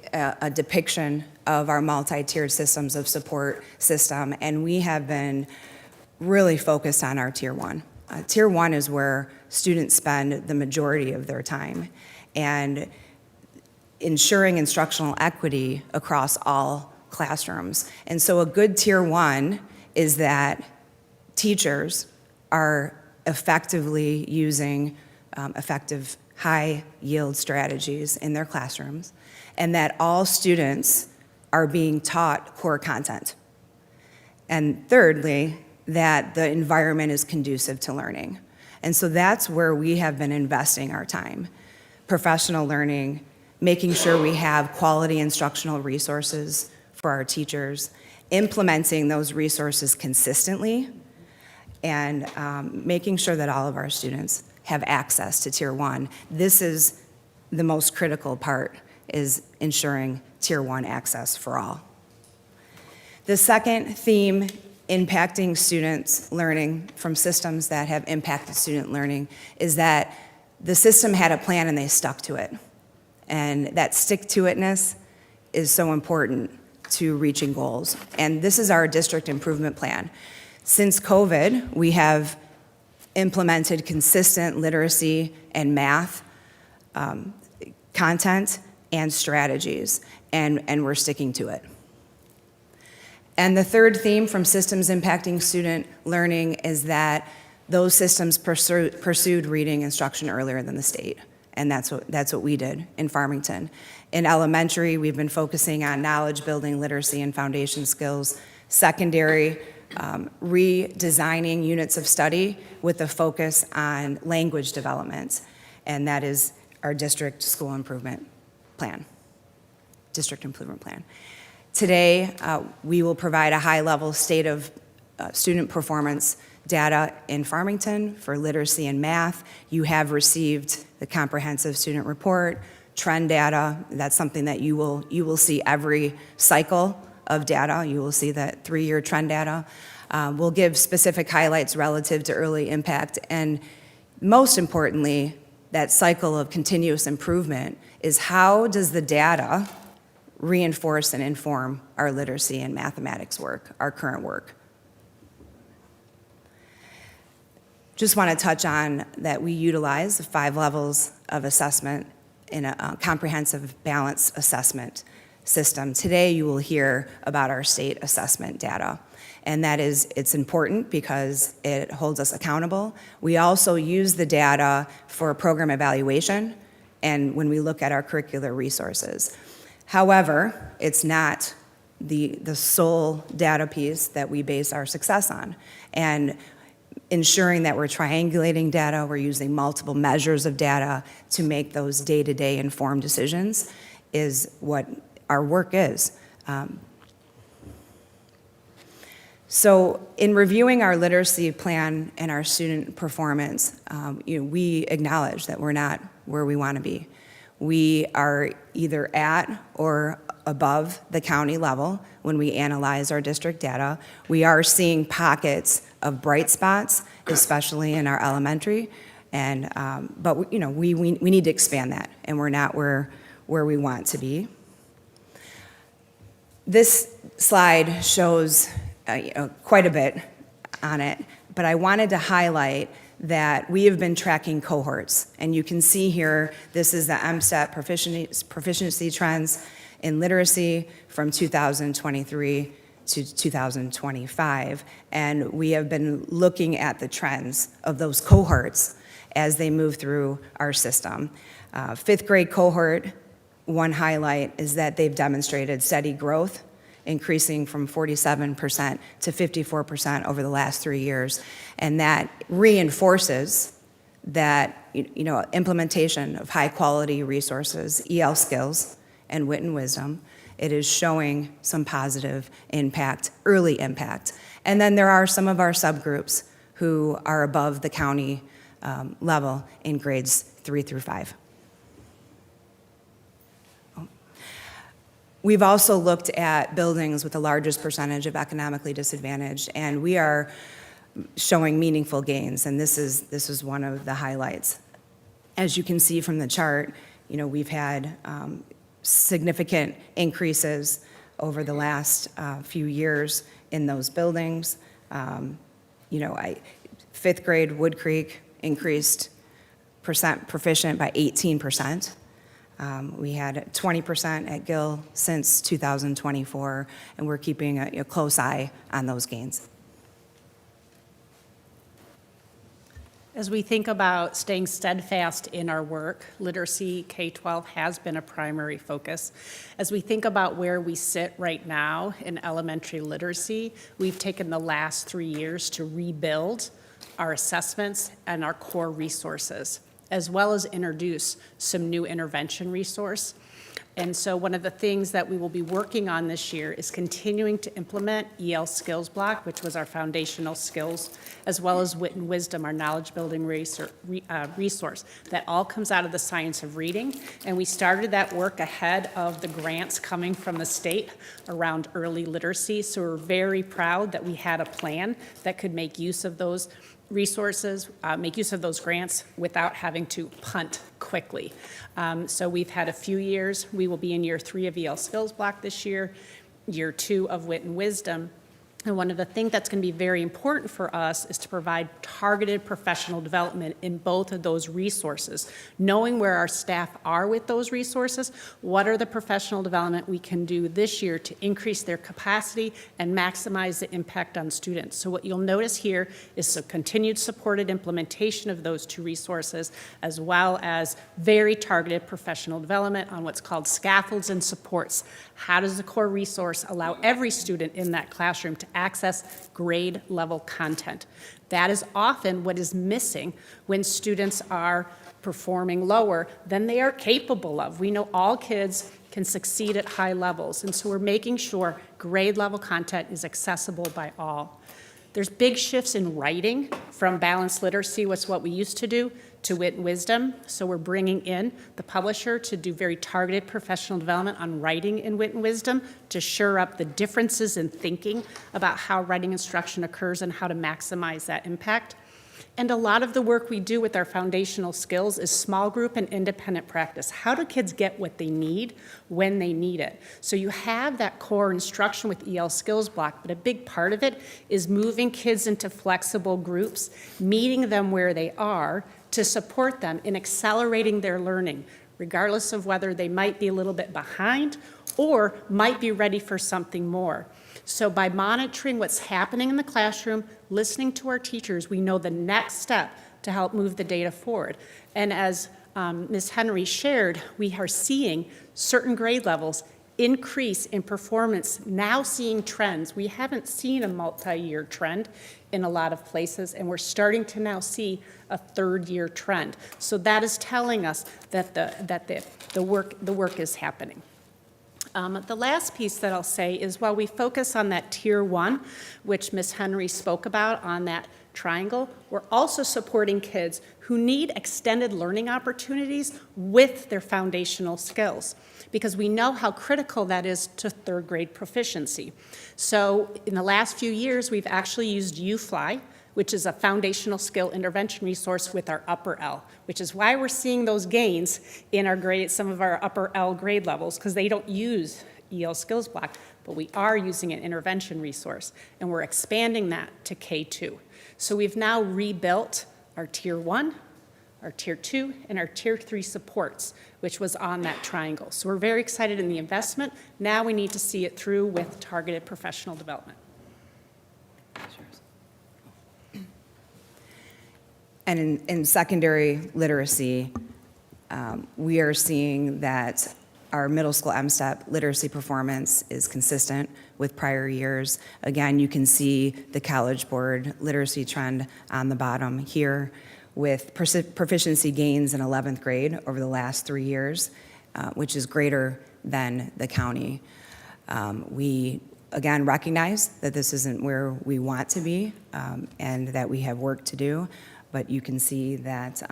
depiction of our multi-tiered systems of support system, and we have been really focused on our Tier 1. Tier 1 is where students spend the majority of their time, and ensuring instructional equity across all classrooms. And so a good Tier 1 is that teachers are effectively using effective high-yield strategies in their classrooms, and that all students are being taught core content. And thirdly, that the environment is conducive to learning. And so that's where we have been investing our time. Professional learning, making sure we have quality instructional resources for our teachers, implementing those resources consistently, and making sure that all of our students have access to Tier 1. This is the most critical part, is ensuring Tier 1 access for all. The second theme, impacting students' learning from systems that have impacted student learning, is that the system had a plan and they stuck to it. And that stick-to-itness is so important to reaching goals. And this is our district improvement plan. Since COVID, we have implemented consistent literacy and math content and strategies, and we're sticking to it. And the third theme from systems impacting student learning is that those systems pursued reading instruction earlier than the state, and that's what we did in Farmington. In elementary, we've been focusing on knowledge building, literacy, and foundation skills. Secondary, redesigning units of study with a focus on language development, and that is our district school improvement plan, district improvement plan. Today, we will provide a high-level state of student performance data in Farmington for literacy and math. You have received the comprehensive student report, trend data. That's something that you will see every cycle of data. You will see that 3-year trend data. We'll give specific highlights relative to early impact, and most importantly, that cycle of continuous improvement is how does the data reinforce and inform our literacy and mathematics work, our current work. Just want to touch on that we utilize 5 levels of assessment in a comprehensive balance assessment system. Today you will hear about our state assessment data, and that is, it's important because it holds us accountable. We also use the data for program evaluation and when we look at our curricular resources. However, it's not the sole data piece that we base our success on. And ensuring that we're triangulating data, we're using multiple measures of data to make those day-to-day informed decisions is what our work is. So in reviewing our literacy plan and our student performance, we acknowledge that we're not where we want to be. We are either at or above the county level when we analyze our district data. We are seeing pockets of bright spots, especially in our elementary, and but we need to expand that, and we're not where we want to be. This slide shows quite a bit on it, but I wanted to highlight that we have been tracking cohorts. And you can see here, this is the MSTEP proficiency trends in literacy from 2023 to 2025. And we have been looking at the trends of those cohorts as they move through our system. 5th grade cohort, one highlight is that they've demonstrated steady growth increasing from 47% to 54% over the last 3 years. And that reinforces that, implementation of high-quality resources, EL skills, and wit and wisdom, it is showing some positive impact, early impact. And then there are some of our subgroups who are above the county level in grades 3 through 5. We've also looked at buildings with the largest percentage of economically disadvantaged, and we are showing meaningful gains, and this is one of the highlights. As you can see from the chart, we've had significant increases over the last few years in those buildings. Fifth grade Wood Creek increased percent proficient by 18%. We had 20% at Gill since 2024, and we're keeping a close eye on those gains. As we think about staying steadfast in our work, literacy K-12 has been a primary focus. As we think about where we sit right now in elementary literacy, we've taken the last 3 years to rebuild our assessments and our core resources, as well as introduce some new intervention resource. And so one of the things that we will be working on this year is continuing to implement EL Skills Block, which was our foundational skills, as well as Wit and Wisdom, our knowledge building resource. That all comes out of the science of reading. And we started that work ahead of the grants coming from the state around early literacy. So we're very proud that we had a plan that could make use of those resources, make use of those grants without having to punt quickly. So we've had a few years. We will be in year 3 of EL Skills Block this year 2 of Wit and Wisdom. And one of the things that's going to be very important for us is to provide targeted professional development in both of those resources. Knowing where our staff are with those resources, what are the professional development we can do this year to increase their capacity and maximize the impact on students. So what you'll notice here is some continued supported implementation of those 2 resources, as well as very targeted professional development on what's called scaffolds and supports. How does the core resource allow every student in that classroom to access grade level content? That is often what is missing when students are performing lower than they are capable of. We know all kids can succeed at high levels, and so we're making sure grade level content is accessible by all. There's big shifts in writing from balanced literacy, what's what we used to do, to Wit and Wisdom. So we're bringing in the publisher to do very targeted professional development on writing in Wit and Wisdom to shore up the differences in thinking about how writing instruction occurs and how to maximize that impact. And a lot of the work we do with our foundational skills is small group and independent practice. How do kids get what they need when they need it? So you have that core instruction with EL Skills Block, but a big part of it is moving kids into flexible groups, meeting them where they are to support them in accelerating their learning, regardless of whether they might be a little bit behind or might be ready for something more. So by monitoring what's happening in the classroom, listening to our teachers, we know the next step to help move the data forward. And as Ms. Henry shared, we are seeing certain grade levels increase in performance, now seeing trends. We haven't seen a multi-year trend in a lot of places, and we're starting to now see a third-year trend. So that is telling us that the work is happening. The last piece that I'll say is while we focus on that Tier 1, which Ms. Henry spoke about on that triangle, we're also supporting kids who need extended learning opportunities with their foundational skills, because we know how critical that is to third grade proficiency. So in the last few years, we've actually used UFly, which is a foundational skill intervention resource with our upper L, which is why we're seeing those gains in our grade, some of our upper L grade levels, because they don't use EL Skills Block, but we are using an intervention resource, and we're expanding that to K2. So we've now rebuilt our Tier 1, our Tier 2, and our Tier 3 supports, which was on that triangle. So we're very excited in the investment. Now we need to see it through with targeted professional development. And in secondary literacy, we are seeing that Our middle school MSTEP literacy performance is consistent with prior years. Again, you can see the College Board literacy trend on the bottom here with proficiency gains in 11th grade over the last 3 years, which is greater than the county. We, again, recognize that this isn't where we want to be and that we have work to do, but you can see that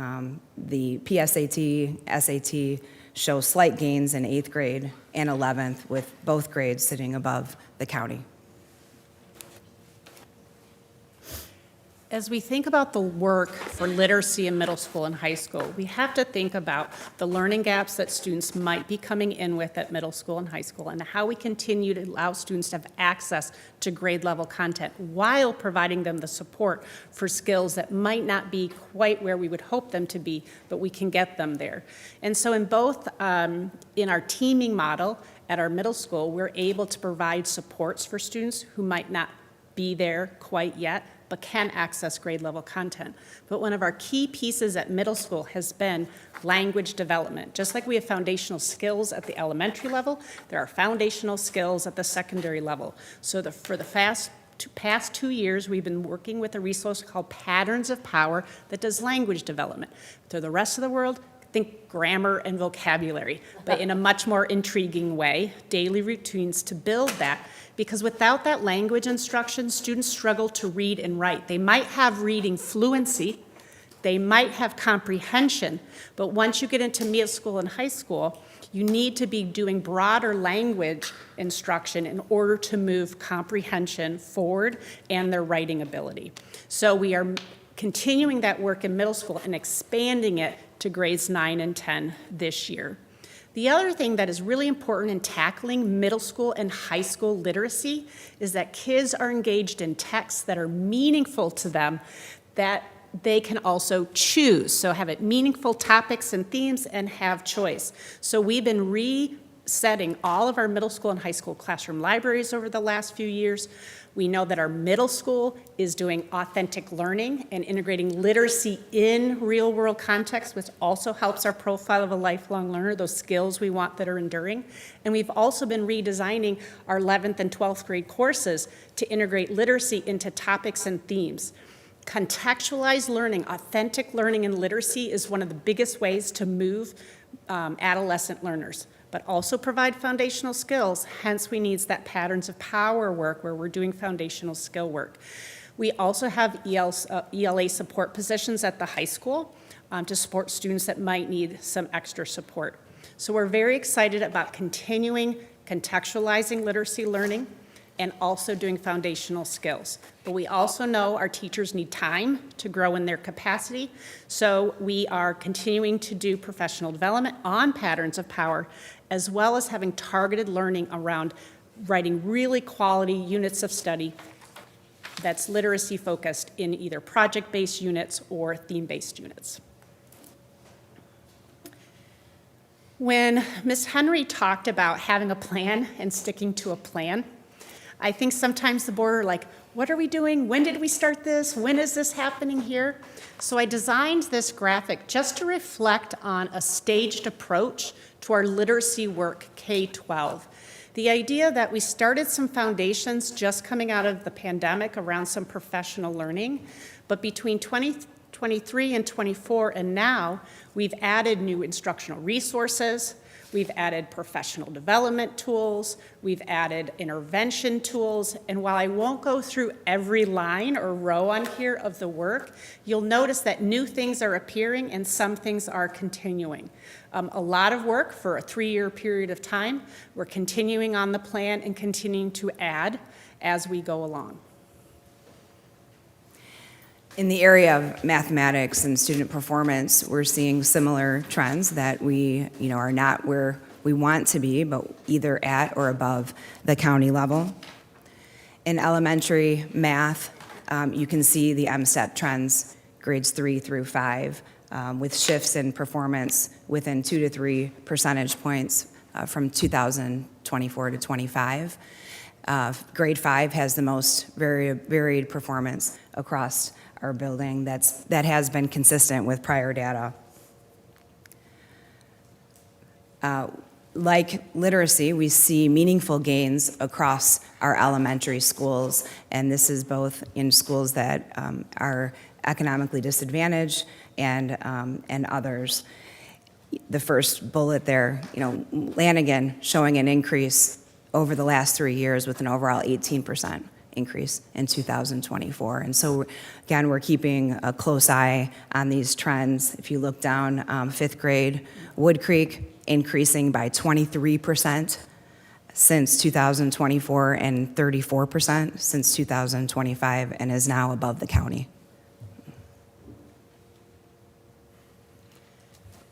the PSAT, SAT show slight gains in 8th grade and 11th, with both grades sitting above the county. As we think about the work for literacy in middle school and high school, we have to think about the learning gaps that students might be coming in with at middle school and high school, and how we continue to allow students to have access to grade level content while providing them the support for skills that might not be quite where we would hope them to be, but we can get them there. And so in both, in our teaming model at our middle school, we're able to provide supports for students who might not be there quite yet, but can access grade level content. But one of our key pieces at middle school has been language development. Just like we have foundational skills at the elementary level, there are foundational skills at the secondary level. So for the past 2 years, we've been working with a resource called Patterns of Power that does language development. To the rest of the world, think grammar and vocabulary, but in a much more intriguing way, daily routines to build that. Because without that language instruction, students struggle to read and write. They might have reading fluency, they might have comprehension, but once you get into middle school and high school, you need to be doing broader language instruction in order to move comprehension forward and their writing ability. So we are continuing that work in middle school and expanding it to grades 9 and 10 this year. The other thing that is really important in tackling middle school and high school literacy is that kids are engaged in texts that are meaningful to them, that they can also choose. So have it meaningful topics and themes and have choice. So we've been resetting all of our middle school and high school classroom libraries over the last few years. We know that our middle school is doing authentic learning and integrating literacy in real-world context, which also helps our profile of a lifelong learner, those skills we want that are enduring. And we've also been redesigning our 11th and 12th grade courses to integrate literacy into topics and themes. Contextualized learning, authentic learning and literacy is one of the biggest ways to move adolescent learners, but also provide foundational skills. Hence, we need that patterns of power work where we're doing foundational skill work. We also have ELA support positions at the high school to support students that might need some extra support. So we're very excited about continuing contextualizing literacy learning and also doing foundational skills. But we also know our teachers need time to grow in their capacity, so we are continuing to do professional development on patterns of power, as well as having targeted learning around writing really quality units of study that's literacy focused in either project-based units or theme-based units. When Ms. Henry talked about having a plan and sticking to a plan, I think sometimes the board are like, what are we doing? When did we start this? When is this happening here? So I designed this graphic just to reflect on a staged approach to our literacy work K-12. The idea that we started some foundations just coming out of the pandemic around some professional learning, but between 2023 and 24 and now, we've added new instructional resources, we've added professional development tools, we've added intervention tools, and while I won't go through every line or row on here of the work, you'll notice that new things are appearing and some things are continuing. A lot of work for a 3-year period of time. We're continuing on the plan and continuing to add as we go along. In the area of mathematics and student performance, we're seeing similar trends that we, are not where we want to be, but either at or above the county level. In elementary math, you can see the MSTEP trends, grades 3 through 5, with shifts in performance within 2 to 3 percentage points from 2024 to 25. Grade 5 has the most varied performance across our building that has been consistent with prior data. Like literacy, we see meaningful gains across our elementary schools, and this is both in schools that are economically disadvantaged and others. The first bullet there, Lanigan showing an increase over the last 3 years with an overall 18% increase in 2024. And so, again, we're keeping a close eye on these trends. If you look down, fifth grade, Wood Creek increasing by 23% since 2024 and 34% since 2025, and is now above the county.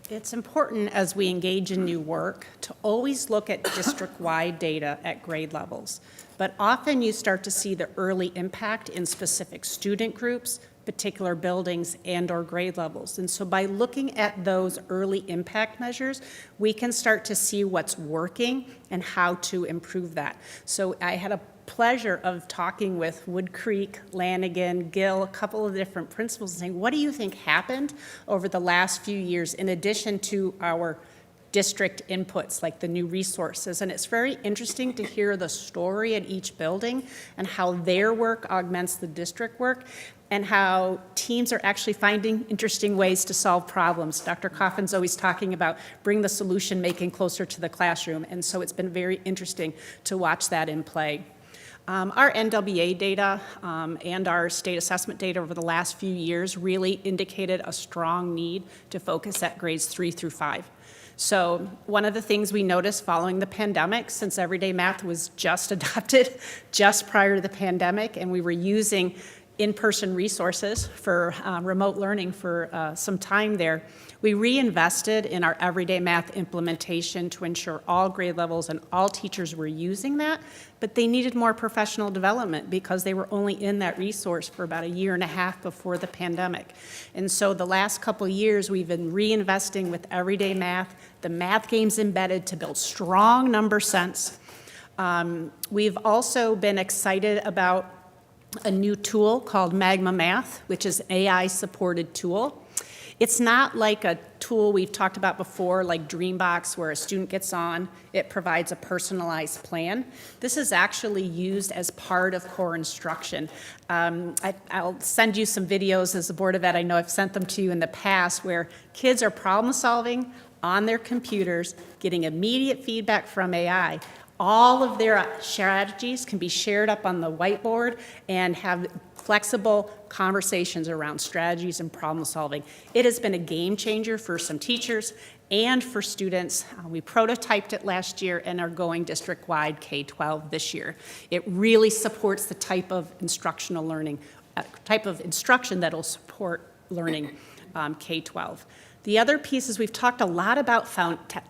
It's important as we engage in new work to always look at district-wide data at grade levels. But often you start to see the early impact in specific student groups, particular buildings, and/or grade levels. And so by looking at those early impact measures, we can start to see what's working and how to improve that. So I had a pleasure of talking with Wood Creek, Lanigan, Gill, a couple of different principals, and saying, what do you think happened over the last few years in addition to our district inputs, like the new resources? And it's very interesting to hear the story at each building and how their work augments the district work, and how teams are actually finding interesting ways to solve problems. Dr. Coffin's always talking about bring the solution making closer to the classroom, and so it's been very interesting to watch that in play. Our NWA data and our state assessment data over the last few years really indicated a strong need to focus at grades 3 through 5. So one of the things we noticed following the pandemic, since everyday math was just adopted just prior to the pandemic, and we were using in-person resources for remote learning for some time there, we reinvested in our everyday math implementation to ensure all grade levels and all teachers were using that, but they needed more professional development because they were only in that resource for about 1.5 years before the pandemic. And so the last couple of years, we've been reinvesting with everyday math, the math games embedded to build strong number sense. We've also been excited about a new tool called Magma Math, which is an AI-supported tool. It's not like a tool we've talked about before, like Dreambox, where a student gets on, it provides a personalized plan. This is actually used as part of core instruction. I'll send you some videos as the Board of Ed. I know I've sent them to you in the past, where kids are problem solving on their computers, getting immediate feedback from AI. All of their strategies can be shared up on the whiteboard and have flexible conversations around strategies and problem solving. It has been a game changer for some teachers and for students. We prototyped it last year and are going district-wide K-12 this year. It really supports the type of instructional learning, type of instruction that will support learning K-12. The other piece is we've talked a lot about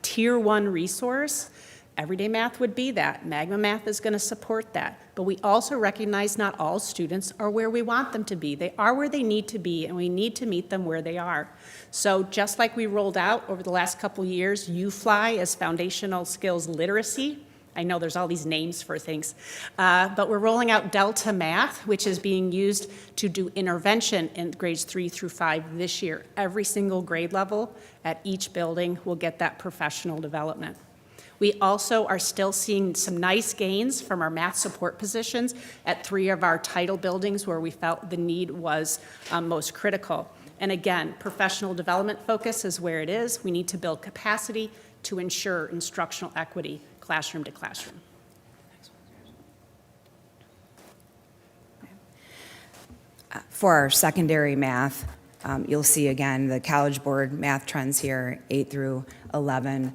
Tier 1 resource. Everyday math would be that. Magma Math is going to support that. But we also recognize not all students are where we want them to be. They are where they need to be, and we need to meet them where they are. So just like we rolled out over the last couple years, UFly as foundational skills literacy. I know there's all these names for things. But we're rolling out Delta Math, which is being used to do intervention in grades 3 through 5 this year. Every single grade level at each building will get that professional development. We also are still seeing some nice gains from our math support positions at 3 of our title buildings where we felt the need was most critical. And again, professional development focus is where it is. We need to build capacity to ensure instructional equity, classroom to classroom. For our secondary math, you'll see again the College Board math trends here, 8 through 11.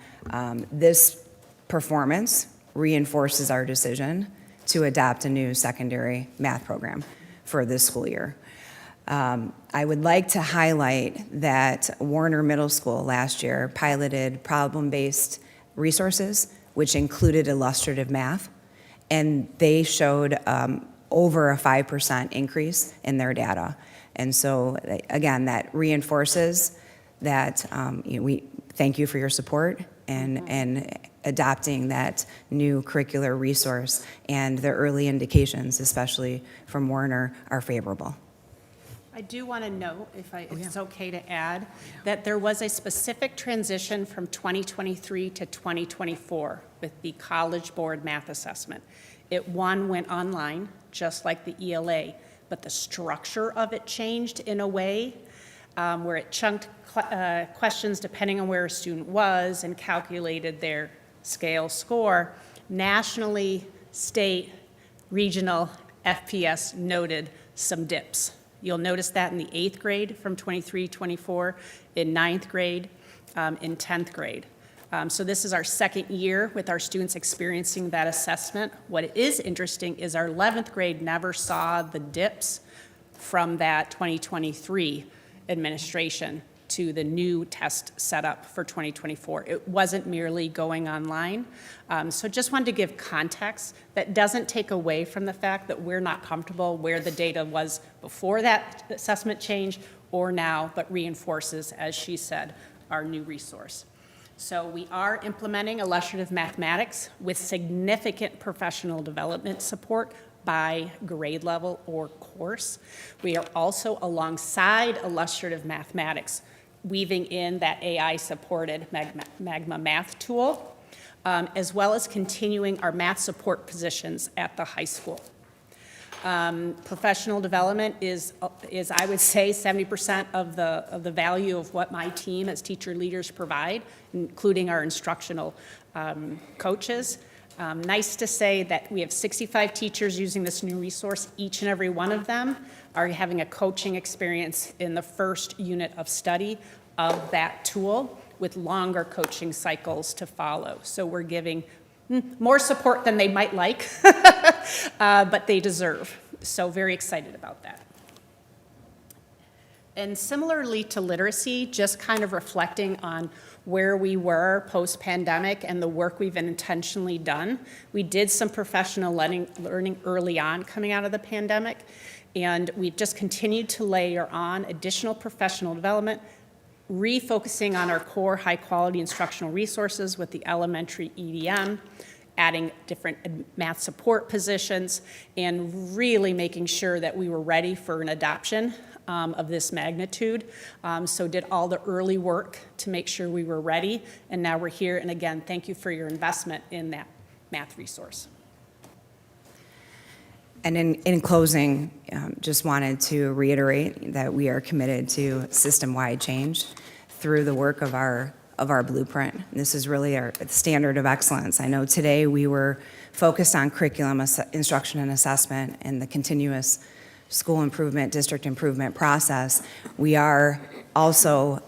This performance reinforces our decision to adopt a new secondary math program for this school year. I would like to highlight that Warner Middle School last year piloted problem-based resources, which included illustrative math, and they showed over a 5% increase in their data. And so, again, that reinforces that we thank you for your support and adopting that new curricular resource, and the early indications, especially from Warner, are favorable. I do want to note, if it's okay to add, that there was a specific transition from 2023 to 2024 with the College Board math assessment. It went online, just like the ELA, but the structure of it changed in a way where it chunked questions depending on where a student was and calculated their scale score. Nationally, state, regional, FPS noted some dips. You'll notice that in the 8th grade from 23-24, in 9th grade, in 10th grade. So this is our second year with our students experiencing that assessment. What is interesting is our 11th grade never saw the dips from that 2023 administration to the new test setup for 2024. It wasn't merely going online. So just wanted to give context that doesn't take away from the fact that we're not comfortable where the data was before that assessment change or now, but reinforces, as she said, our new resource. So we are implementing illustrative mathematics with significant professional development support by grade level or course. We are also, alongside illustrative mathematics, weaving in that AI-supported Magma math tool, as well as continuing our math support positions at the high school. Professional development is I would say 70% of the value of what my team as teacher leaders provide, including our instructional coaches. Nice to say that we have 65 teachers using this new resource. Each and every one of them are having a coaching experience in the first unit of study of that tool, with longer coaching cycles to follow. So we're giving more support than they might like, but they deserve. So very excited about that. And similarly to literacy, just kind of reflecting on where we were post-pandemic and the work we've intentionally done. We did some professional learning early on coming out of the pandemic, and we've just continued to layer on additional professional development, refocusing on our core high-quality instructional resources with the elementary EDM, adding different math support positions, and really making sure that we were ready for an adoption of this magnitude. So did all the early work to make sure we were ready, and now we're here. And again, thank you for your investment in that math resource. And in closing, just wanted to reiterate that we are committed to system-wide change through the work of our blueprint. This is really our standard of excellence. I know today we were focused on curriculum, instruction and assessment, and the continuous school improvement, district improvement process. We are also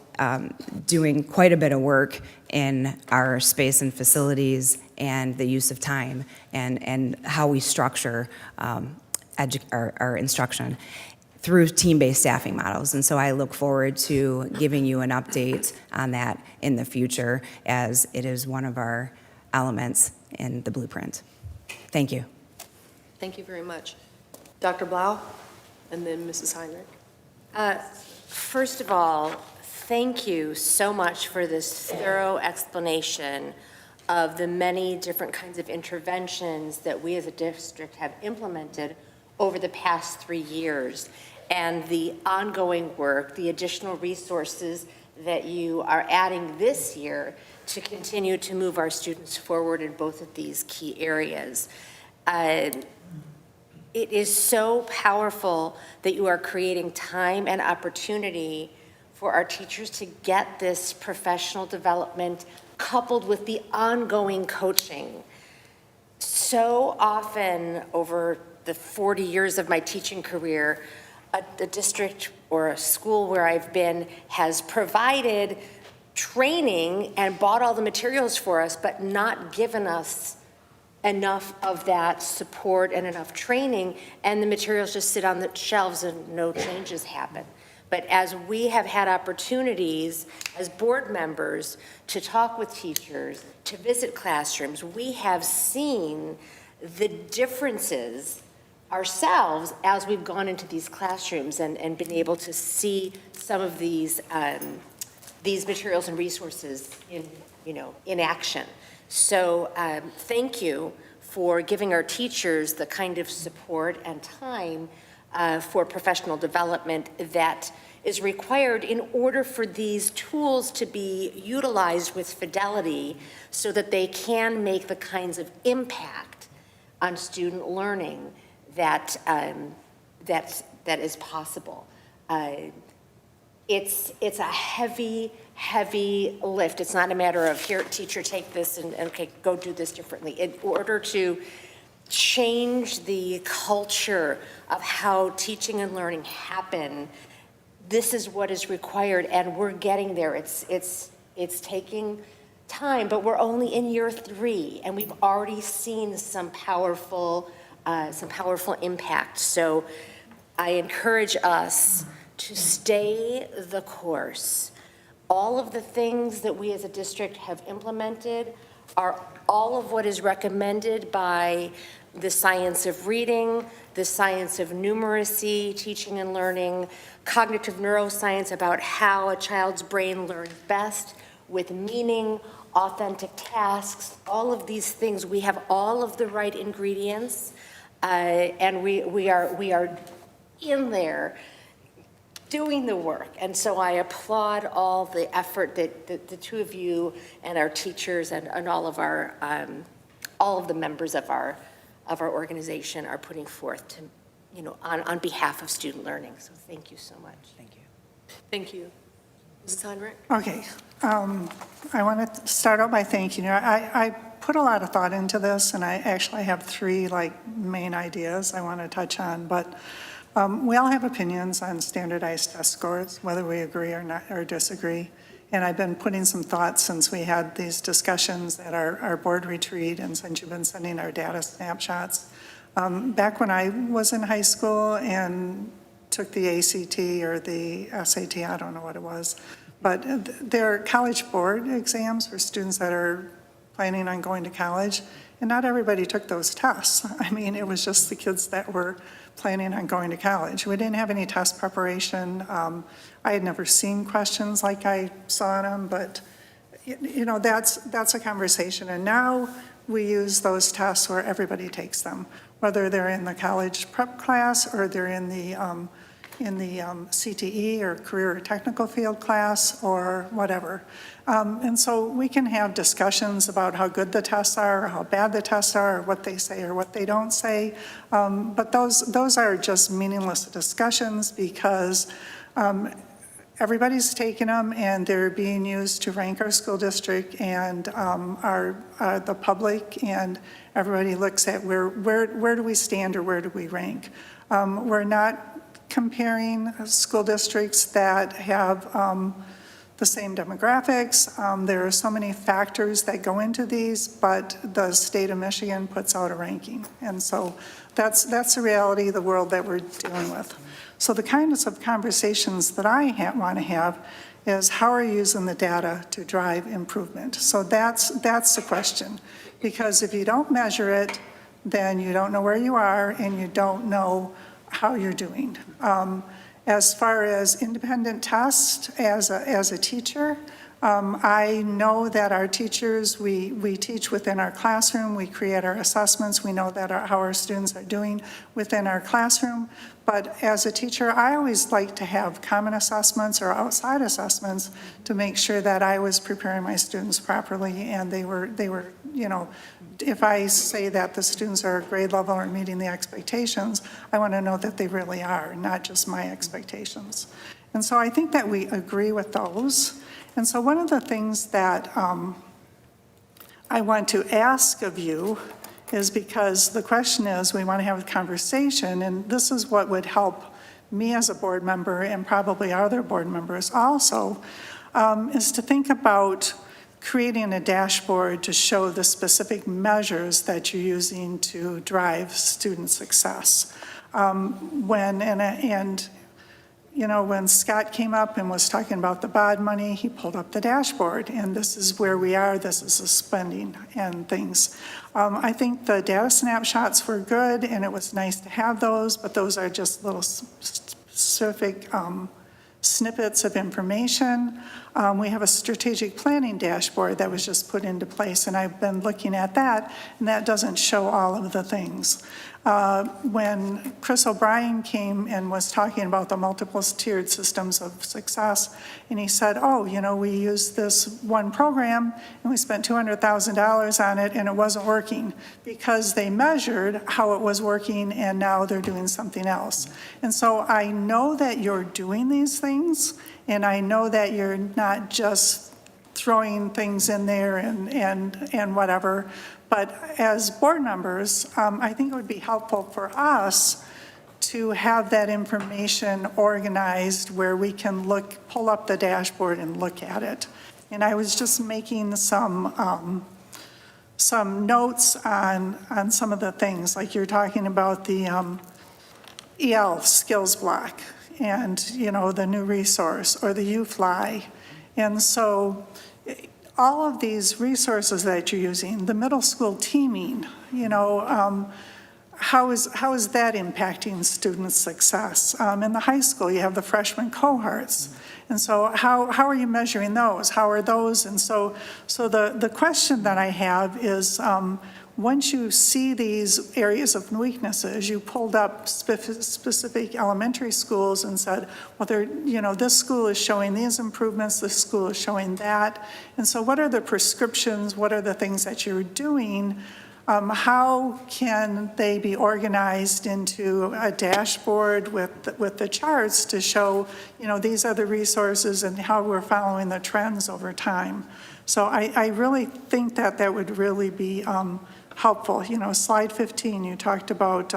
doing quite a bit of work in our space and facilities and the use of time and how we structure our instruction through team-based staffing models. And so I look forward to giving you an update on that in the future, as it is one of our elements in the blueprint. Thank you. Thank you very much. Dr. Blau, and then Mrs. Heinrich. First of all, thank you so much for this thorough explanation of the many different kinds of interventions that we as a district have implemented over the past 3 years, and the ongoing work, the additional resources that you are adding this year to continue to move our students forward in both of these key areas. It is so powerful that you are creating time and opportunity for our teachers to get this professional development coupled with the ongoing coaching. So often over the 40 years of my teaching career, a district or a school where I've been has provided training and bought all the materials for us, but not given us enough of that support and enough training, and the materials just sit on the shelves and no changes happen. But as we have had opportunities as board members to talk with teachers, to visit classrooms, we have seen the differences ourselves as we've gone into these classrooms and been able to see some of these materials and resources in action. So thank you for giving our teachers the kind of support and time for professional development that is required in order for these tools to be utilized with fidelity so that they can make the kinds of impact on student learning that is possible. It's a heavy lift. It's not a matter of, here, teacher, take this and okay, go do this differently. In order to change the culture of how teaching and learning happen, this is what is required, and we're getting there. It's taking time, but we're only in year 3, and we've already seen some powerful impact. So I encourage us to stay the course. All of the things that we as a district have implemented are all of what is recommended by the science of reading, the science of numeracy, teaching and learning, cognitive neuroscience about how a child's brain learns best with meaning, authentic tasks, all of these things. We have all of the right ingredients, and we are in there doing the work. And so I applaud all the effort that the two of you and our teachers and all of the members of our organization are putting forth to, on behalf of student learning. So thank you so much. Thank you. Thank you. Mrs. Heinrich? Okay. I want to start out by thanking you. I put a lot of thought into this, and I actually have 3 main ideas I want to touch on, but we all have opinions on standardized test scores, whether we agree or not or disagree. And I've been putting some thoughts since we had these discussions at our board retreat and since you've been sending our data snapshots. Back when I was in high school and took the ACT or the SAT, I don't know what it was, but they're college board exams for students that are planning on going to college, and not everybody took those tests. I mean, it was just the kids that were planning on going to college. We didn't have any test preparation. I had never seen questions like I saw them, but that's a conversation. And now we use those tests where everybody takes them, whether they're in the college prep class or they're in the CTE or career or technical field class or whatever. And so we can have discussions about how good the tests are, or how bad the tests are, or what they say or what they don't say. But those are just meaningless discussions because everybody's taking them and they're being used to rank our school district and the public, and everybody looks at where do we stand or where do we rank. We're not comparing school districts that have the same demographics. There are so many factors that go into these, but the state of Michigan puts out a ranking. And so that's the reality of the world that we're dealing with. So the kinds of conversations that I want to have is how are you using the data to drive improvement? So that's the question. Because if you don't measure it, then you don't know where you are and you don't know how you're doing. As far as independent tests, as a teacher, I know that our teachers, we teach within our classroom, we create our assessments, we know that how our students are doing within our classroom. But as a teacher, I always like to have common assessments or outside assessments to make sure that I was preparing my students properly and they were, if I say that the students are grade level or meeting the expectations, I want to know that they really are, not just my expectations. And so I think that we agree with those. And so one of the things that I want to ask of you is, because the question is, we want to have a conversation, and this is what would help me as a board member and probably other board members also, is to think about creating a dashboard to show the specific measures that you're using to drive student success. When Scott came up and was talking about the BOD money, he pulled up the dashboard, and this is where we are, this is the spending and things. I think the data snapshots were good, and it was nice to have those, but those are just little specific snippets of information. We have a strategic planning dashboard that was just put into place, and I've been looking at that, and that doesn't show all of the things. When Chris O'Brien came and was talking about the multiple tiered systems of success, and he said, oh, you know, we used this one program and we spent $200,000 on it and it wasn't working because they measured how it was working and now they're doing something else. And so I know that you're doing these things, and I know that you're not just throwing things in there and whatever. But as board members, I think it would be helpful for us to have that information organized where we can pull up the dashboard and look at it. And I was just making some notes on some of the things, like you're talking about the EL skills block and, you know, the new resource or the UFly. And so all of these resources that you're using, the middle school teaming, you know, how is that impacting student success? In the high school, you have the freshman cohorts. And so how are you measuring those? How are those? And so the question that I have is, once you see these areas of weaknesses, you pulled up specific elementary schools and said, well, you know, this school is showing these improvements, this school is showing that. And so what are the prescriptions? What are the things that you're doing? How can they be organized into a dashboard with the charts to show, you know, these are the resources and how we're following the trends over time? So I really think that would really be helpful. You know, slide 15, you talked about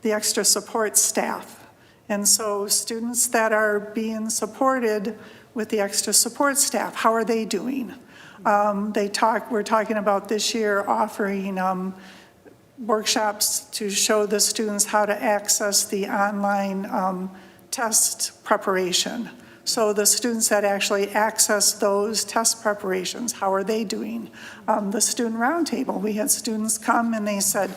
the extra support staff. And so students that are being supported with the extra support staff, how are they doing? We're talking about this year offering workshops to show the students how to access the online test preparation. So the students that actually access those test preparations, how are they doing? The student roundtable, we had students come and they said,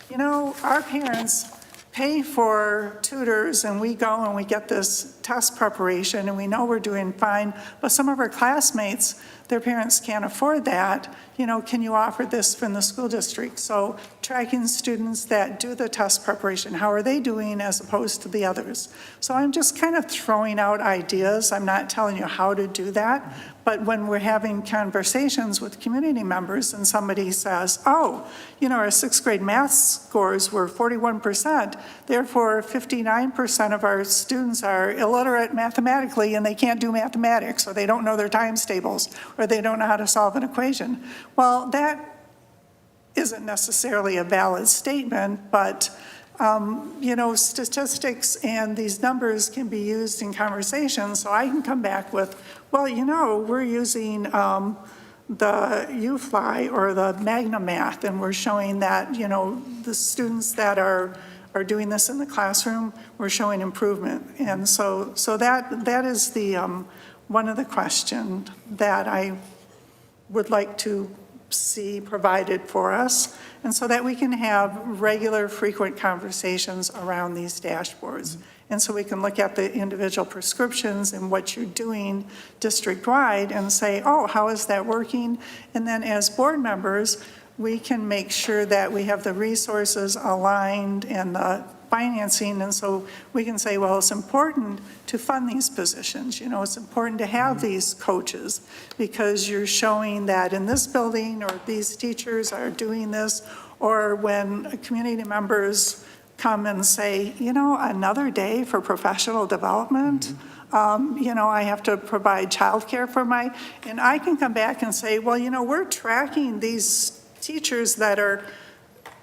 you know, our parents pay for tutors and we go and we get this test preparation and we know we're doing fine, but some of our classmates, their parents can't afford that. You know, can you offer this from the school district? So tracking students that do the test preparation, how are they doing as opposed to the others? So I'm just kind of throwing out ideas. I'm not telling you how to do that, but when we're having conversations with community members and somebody says, oh, you know, our sixth grade math scores were 41%, therefore 59% of our students are illiterate mathematically and they can't do mathematics, or they don't know their times tables, or they don't know how to solve an equation. Well, that isn't necessarily a valid statement, but you know, statistics and these numbers can be used in conversation, so I can come back with, well, you know, we're using the UFly or the Magna Math, and we're showing that, you know, the students that are doing this in the classroom, we're showing improvement. And so that is the one of the questions that I would like to see provided for us, and so that we can have regular, frequent conversations around these dashboards. And so we can look at the individual prescriptions and what you're doing district-wide and say, oh, how is that working? And then as board members, we can make sure that we have the resources aligned and the financing, and so we can say, well, it's important to fund these positions. You know, it's important to have these coaches because you're showing that in this building or these teachers are doing this, or when community members come and say, you know, another day for professional development, you know, I have to provide childcare for and I can come back and say, well, you know, we're tracking these teachers that are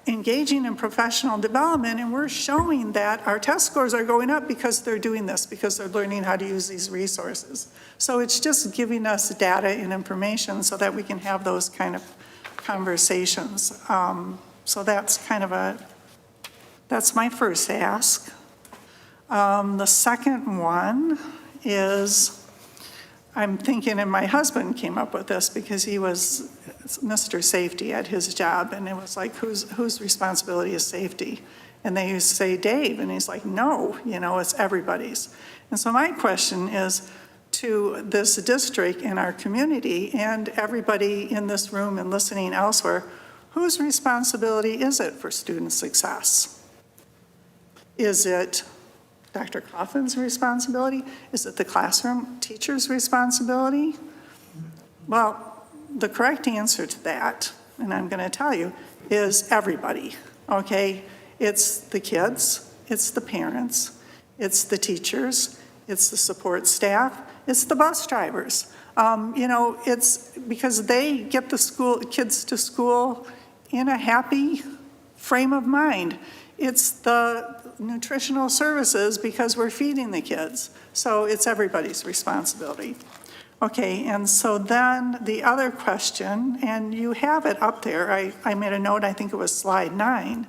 engaging in professional development, and we're showing that our test scores are going up because they're doing this, because they're learning how to use these resources. So it's just giving us data and information so that we can have those kind of conversations. So that's kind of that's my first ask. The second one is, I'm thinking, and my husband came up with this because he was Mr. Safety at his job, and it was like, whose responsibility is safety? And they used to say, Dave, and he's like, no, you know, it's everybody's. And so my question is to this district and our community and everybody in this room and listening elsewhere, whose responsibility is it for student success? Is it Dr. Coffin's responsibility? Is it the classroom teacher's responsibility? Well, the correct answer to that, and I'm going to tell you, is everybody, okay? It's the kids, it's the parents, it's the teachers, it's the support staff, it's the bus drivers. It's because they get the kids to school in a happy frame of mind. It's the nutritional services because we're feeding the kids. So it's everybody's responsibility. Okay, and so then the other question, and you have it up there, I made a note, I think it was slide 9.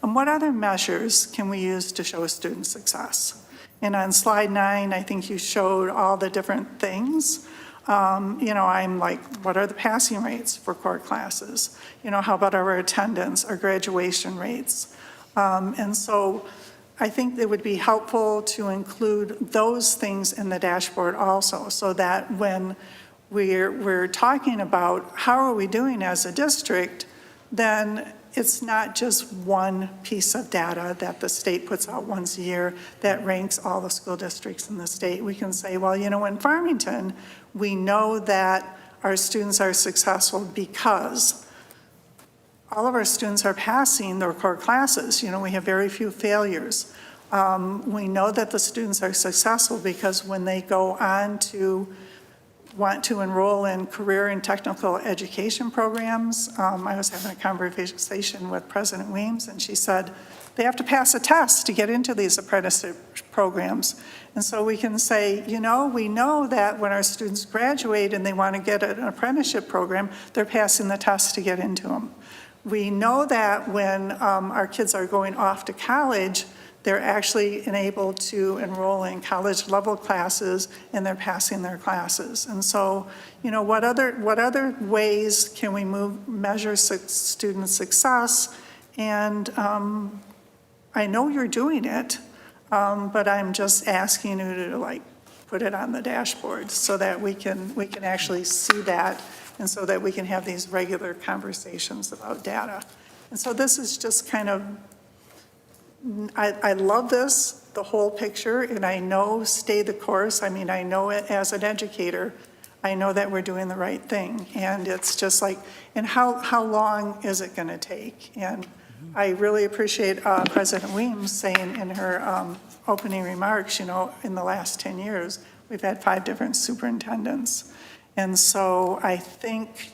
What other measures can we use to show student success? And on slide 9, I think you showed all the different things. I'm like, what are the passing rates for core classes? How about our attendance, our graduation rates? And so I think it would be helpful to include those things in the dashboard also, so that when we're talking about how are we doing as a district, then it's not just one piece of data that the state puts out once a year that ranks all the school districts in the state. We can say, well, in Farmington, we know that our students are successful because all of our students are passing their core classes. We have very few failures. We know that the students are successful because when they go on to want to enroll in career and technical education programs, I was having a conversation with President Weems, and she said they have to pass a test to get into these apprenticeship programs. And so we can say, we know that when our students graduate and they want to get an apprenticeship program, they're passing the test to get into them. We know that when our kids are going off to college, they're actually enabled to enroll in college-level classes, and they're passing their classes. And so, what other ways can we measure student success? And I know you're doing it, but I'm just asking you to put it on the dashboard so that we can actually see that, and so that we can have these regular conversations about data. And so this is just kind of, I love this, the whole picture, and I know stay the course. I know it as an educator. I know that we're doing the right thing. And it's just like, and how long is it going to take? And I really appreciate President Weems saying in her opening remarks, in the last 10 years, we've had 5 different superintendents. And so I think,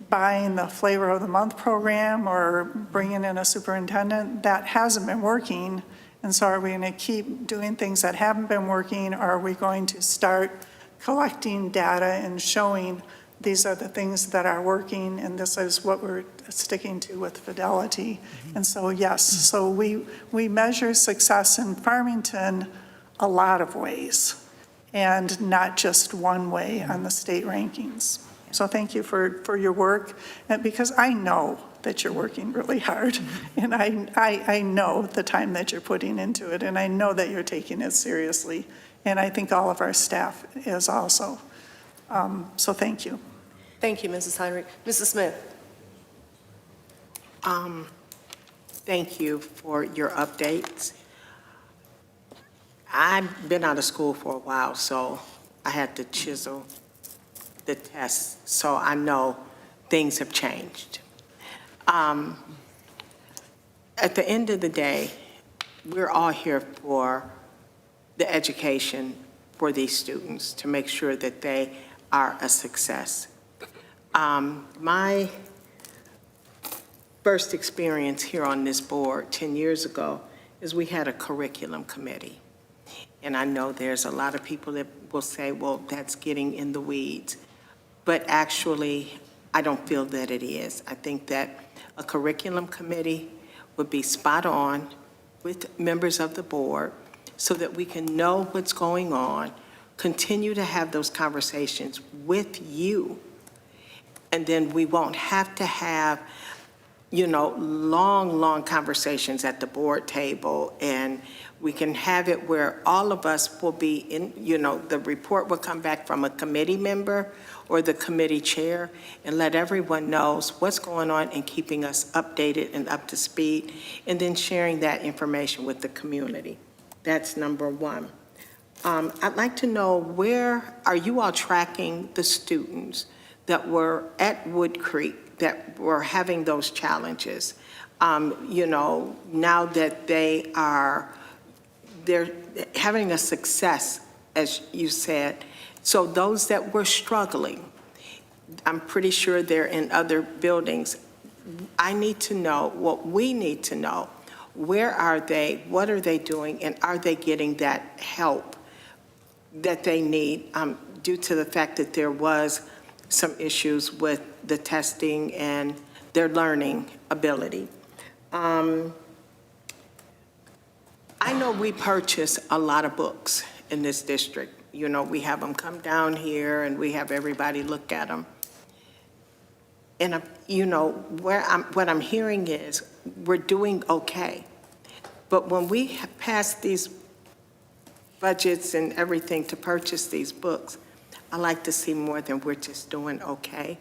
buying the Flavor of the Month program or bringing in a superintendent, that hasn't been working. And so are we going to keep doing things that haven't been working, or are we going to start collecting data and showing these are the things that are working and this is what we're sticking to with fidelity? And so, yes, so we measure success in Farmington a lot of ways, and not just one way on the state rankings. So thank you for your work, and because I know that you're working really hard, and I know the time that you're putting into it, and I know that you're taking it seriously, and I think all of our staff is also. So thank you. Thank you, Mrs. Heinrich. Mrs. Smith. Thank you for your updates. I've been out of school for a while, so I had to chisel the tests, so I know things have changed. At the end of the day, we're all here for the education for these students to make sure that they are a success. My first experience here on this board 10 years ago is we had a curriculum committee. And I know there's a lot of people that will say, well, that's getting in the weeds. But actually, I don't feel that it is. I think that a curriculum committee would be spot on with members of the board so that we can know what's going on, continue to have those conversations with you, and then we won't have to have, long conversations at the board table, and we can have it where all of us will be in, the report will come back from a committee member or the committee chair and let everyone know what's going on and keeping us updated and up to speed, and then sharing that information with the community. That's number one. I'd like to know, where are you all tracking the students that were at Wood Creek that were having those challenges? Now that they're having a success, as you said. So those that were struggling, I'm pretty sure they're in other buildings. I need to know, what we need to know, where are they, what are they doing, and are they getting that help that they need, due to the fact that there was some issues with the testing and their learning ability. I know we purchase a lot of books in this district. We have them come down here and we have everybody look at them. And, what I'm hearing is we're doing okay. But when we pass these budgets and everything to purchase these books, I like to see more than we're just doing okay,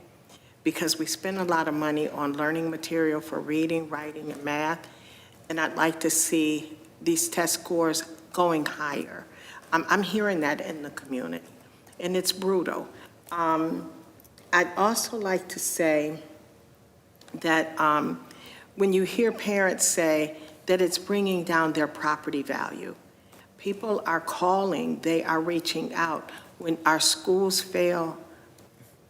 because we spend a lot of money on learning material for reading, writing, and math, and I'd like to see these test scores going higher. I'm hearing that in the community, and it's brutal. I'd also like to say that when you hear parents say that it's bringing down their property value, people are calling, they are reaching out. When our schools fail,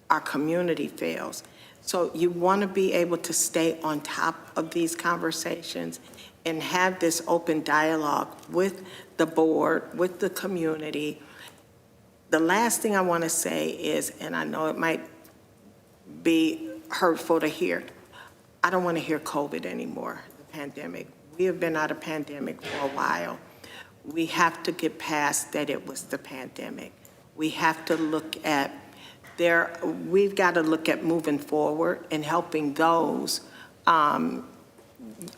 our community fails. So you want to be able to stay on top of these conversations and have this open dialogue with the board, with the community. The last thing I want to say is, and I know it might be hurtful to hear, I don't want to hear COVID anymore, the pandemic. We have been out of pandemic for a while. We have to get past that it was the pandemic. We have to look at we've got to look at moving forward and helping those.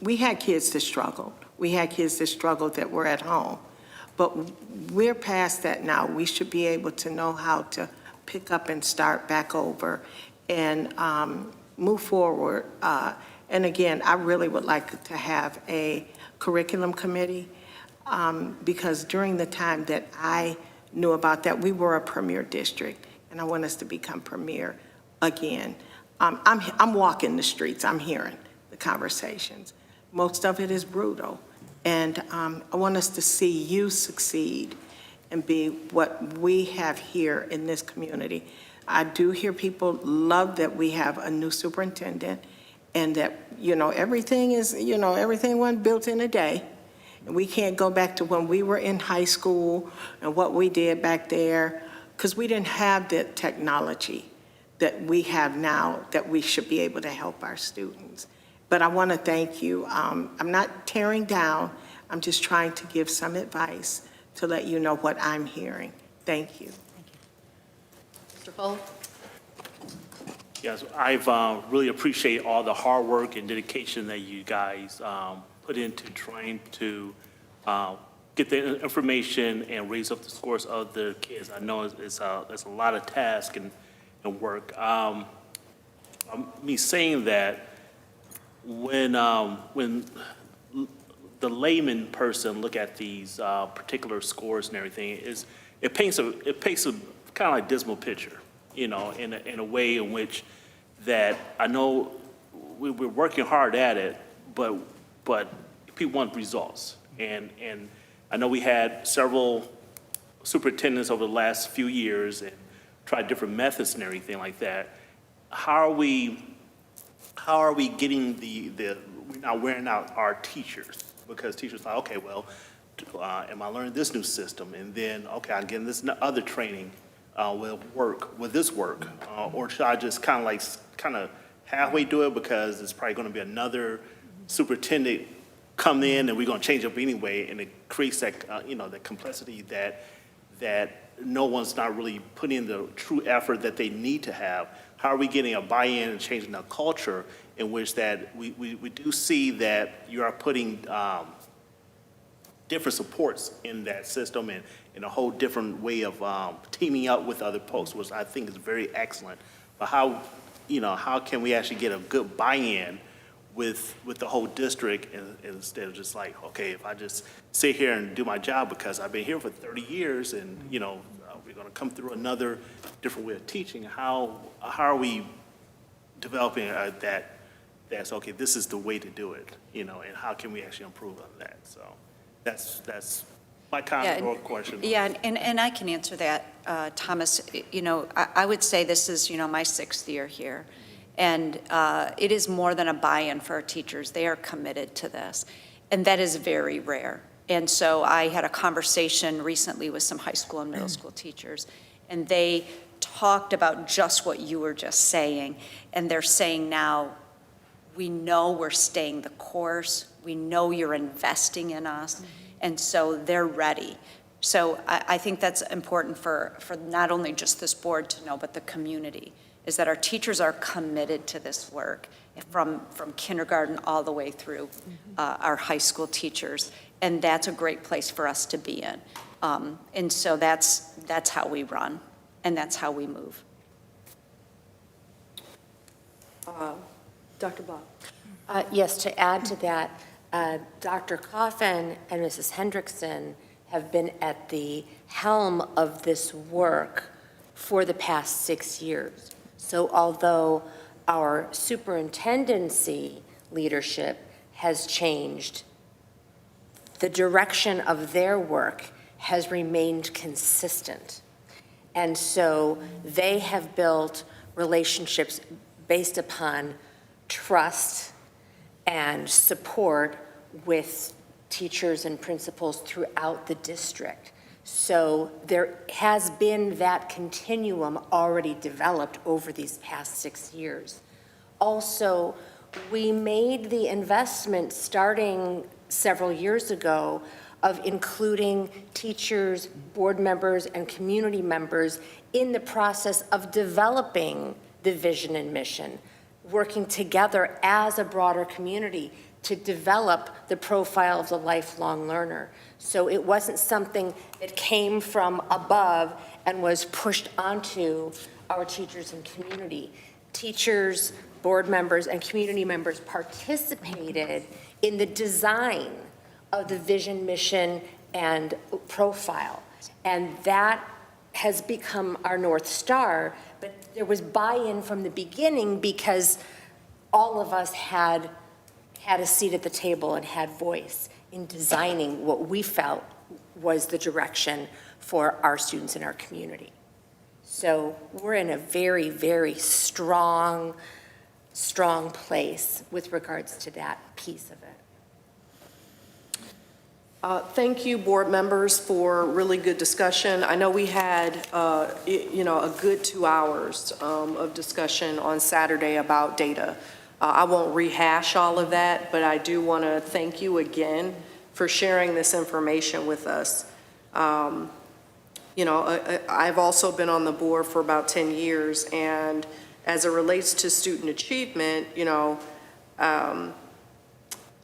We had kids that struggled. We had kids that struggled that were at home. But we're past that now. We should be able to know how to pick up and start back over and move forward. And again, I really would like to have a curriculum committee, because during the time that I knew about that, we were a premier district, and I want us to become premier again. I'm walking the streets, I'm hearing the conversations. Most of it is brutal, and I want us to see you succeed and be what we have here in this community. I do hear people love that we have a new superintendent, and that, everything wasn't built in a day. And we can't go back to when we were in high school and what we did back there, because we didn't have the technology that we have now that we should be able to help our students. But I want to thank you. I'm not tearing down. I'm just trying to give some advice to let you know what I'm hearing. Thank you. Mr. Hull? Yes, I've really appreciate all the hard work and dedication that you guys put into trying to get the information and raise up the scores of the kids. I know it's a lot of task and work. Me saying that, when the layman person look at these particular scores and everything, it paints a kind of like dismal picture, in a way in which that I know we're working hard at it, but people want results. And I know we had several superintendents over the last few years and tried different methods and everything like that. How are we getting we're not wearing out our teachers? Because teachers are like, okay, well, am I learning this new system? And then, okay, I'm getting this other training. Will this work? Or should I just kind of halfway do it, because it's probably going to be another superintendent come in and we're going to change up anyway, and it creates that, that complexity that no one's not really putting in the true effort that they need to have. How are we getting a buy-in and changing the culture in which that we do see that you are putting different supports in that system, and and a whole different way of teaming up with other posts, which I think is very excellent. But how, how can we actually get a good buy-in with the whole district instead of just like, okay, if I just sit here and do my job because I've been here for 30 years and, we're going to come through another different way of teaching. How are we developing that's, okay, this is the way to do it, and how can we actually improve on that? So that's my comment or question. Yeah, and I can answer that, Thomas. I would say this is, my 6th year here. And it is more than a buy-in for our teachers. They are committed to this. And that is very rare. And so I had a conversation recently with some high school and middle school teachers, and they talked about just what you were just saying. And they're saying now, we know we're staying the course. We know you're investing in us. And so they're ready. So I think that's important for not only just this board to know, but the community, is that our teachers are committed to this work from kindergarten all the way through our high school teachers. And that's a great place for us to be in. And so that's how we run, and that's how we move. Dr. Block. Yes, to add to that, Dr. Coffin and Mrs. Hendrickson have been at the helm of this work for the past 6 years. So although our superintendency leadership has changed, the direction of their work has remained consistent. And so they have built relationships based upon trust and support with teachers and principals throughout the district. So there has been that continuum already developed over these past 6 years. Also, we made the investment starting several years ago of including teachers, board members, and community members in the process of developing the vision and mission, working together as a broader community to develop the profile of the lifelong learner. So it wasn't something that came from above and was pushed onto our teachers and community. Teachers, board members, and community members participated in the design of the vision, mission, and profile. And that has become our North Star, but there was buy-in from the beginning because all of us had a seat at the table and had voice in designing what we felt was the direction for our students in our community. So we're in a very, very strong place with regards to that piece of it. Thank you, board members, for really good discussion. I know we had, a good 2 hours of discussion on Saturday about data. I won't rehash all of that, but I do want to thank you again for sharing this information with us. I've also been on the board for about 10 years, and as it relates to student achievement,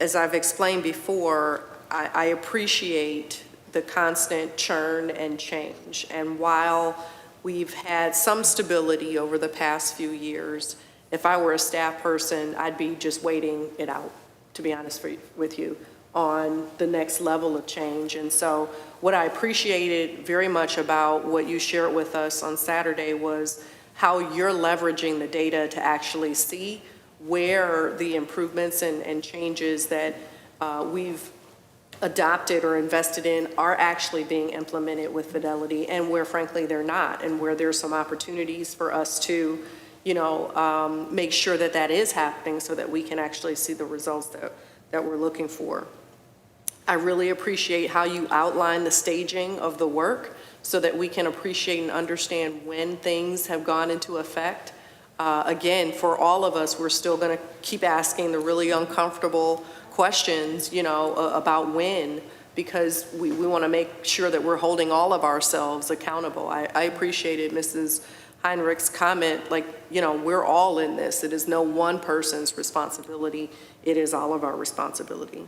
as I've explained before, I appreciate the constant churn and change. And while we've had some stability over the past few years, if I were a staff person, I'd be just waiting it out, to be honest with you, on the next level of change. And so what I appreciated very much about what you shared with us on Saturday was how you're leveraging the data to actually see where the improvements and changes that we've adopted or invested in are actually being implemented with fidelity, and where frankly they're not, and where there's some opportunities for us to make sure that that is happening so that we can actually see the results that we're looking for. I really appreciate how you outline the staging of the work so that we can appreciate and understand when things have gone into effect. Again, for all of us, we're still going to keep asking the really uncomfortable questions, about when, because we want to make sure that we're holding all of ourselves accountable. I appreciated Mrs. Heinrich's comment, we're all in this. It is no one person's responsibility. It is all of our responsibility.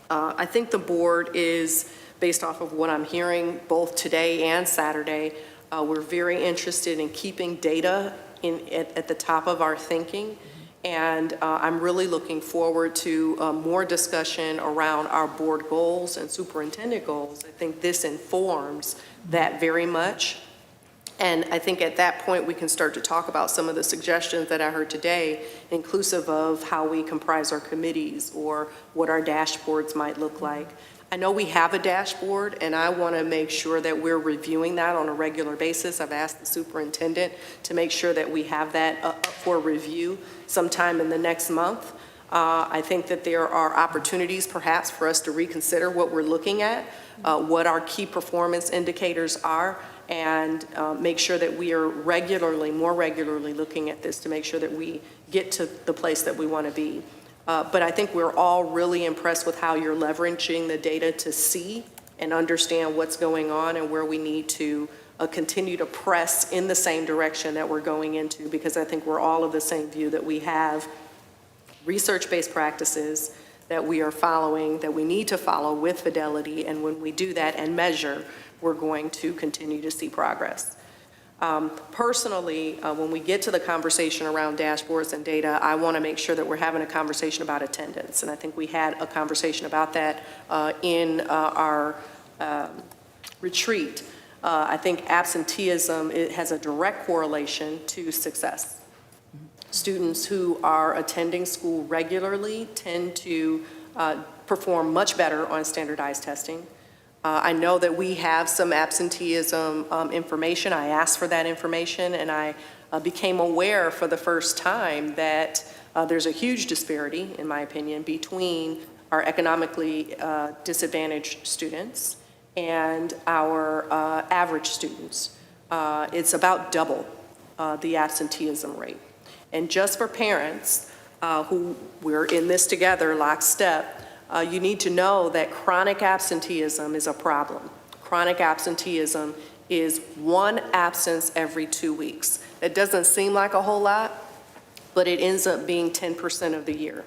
I think the board is based off of what I'm hearing both today and Saturday, we're very interested in keeping data at the top of our thinking. And I'm really looking forward to more discussion around our board goals and superintendent goals. I think this informs that very much. And I think at that point, we can start to talk about some of the suggestions that I heard today, inclusive of how we comprise our committees or what our dashboards might look like. I know we have a dashboard, and I want to make sure that we're reviewing that on a regular basis. I've asked the superintendent to make sure that we have that up for review sometime in the next month. I think that there are opportunities perhaps for us to reconsider what we're looking at, what our key performance indicators are, and make sure that we are more regularly looking at this to make sure that we get to the place that we want to be. But I think we're all really impressed with how you're leveraging the data to see and understand what's going on and where we need to continue to press in the same direction that we're going into, because I think we're all of the same view that we have research-based practices that we are following, that we need to follow with fidelity, and when we do that and measure, we're going to continue to see progress. Personally, when we get to the conversation around dashboards and data, I want to make sure that we're having a conversation about attendance, and I think we had a conversation about that in our retreat. I think absenteeism, it has a direct correlation to success. Students who are attending school regularly tend to perform much better on standardized testing. I know that we have some absenteeism information. I asked for that information, and I became aware for the first time that there's a huge disparity, in my opinion, between our economically disadvantaged students and our average students. It's about double the absenteeism rate. And just for parents who we're in this together, lockstep, you need to know that chronic absenteeism is a problem. Chronic absenteeism is one absence every 2 weeks. It doesn't seem like a whole lot, but it ends up being 10% of the year.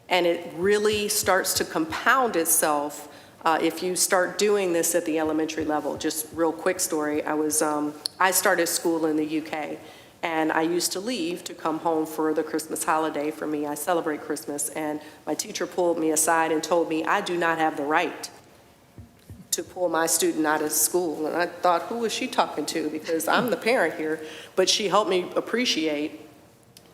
And it really starts to compound itself if you start doing this at the elementary level. Just real quick story, I started school in the UK. And I used to leave to come home for the Christmas holiday. For me, I celebrate Christmas. And my teacher pulled me aside and told me I do not have the right to pull my student out of school. And I thought, who is she talking to? Because I'm the parent here. But she helped me appreciate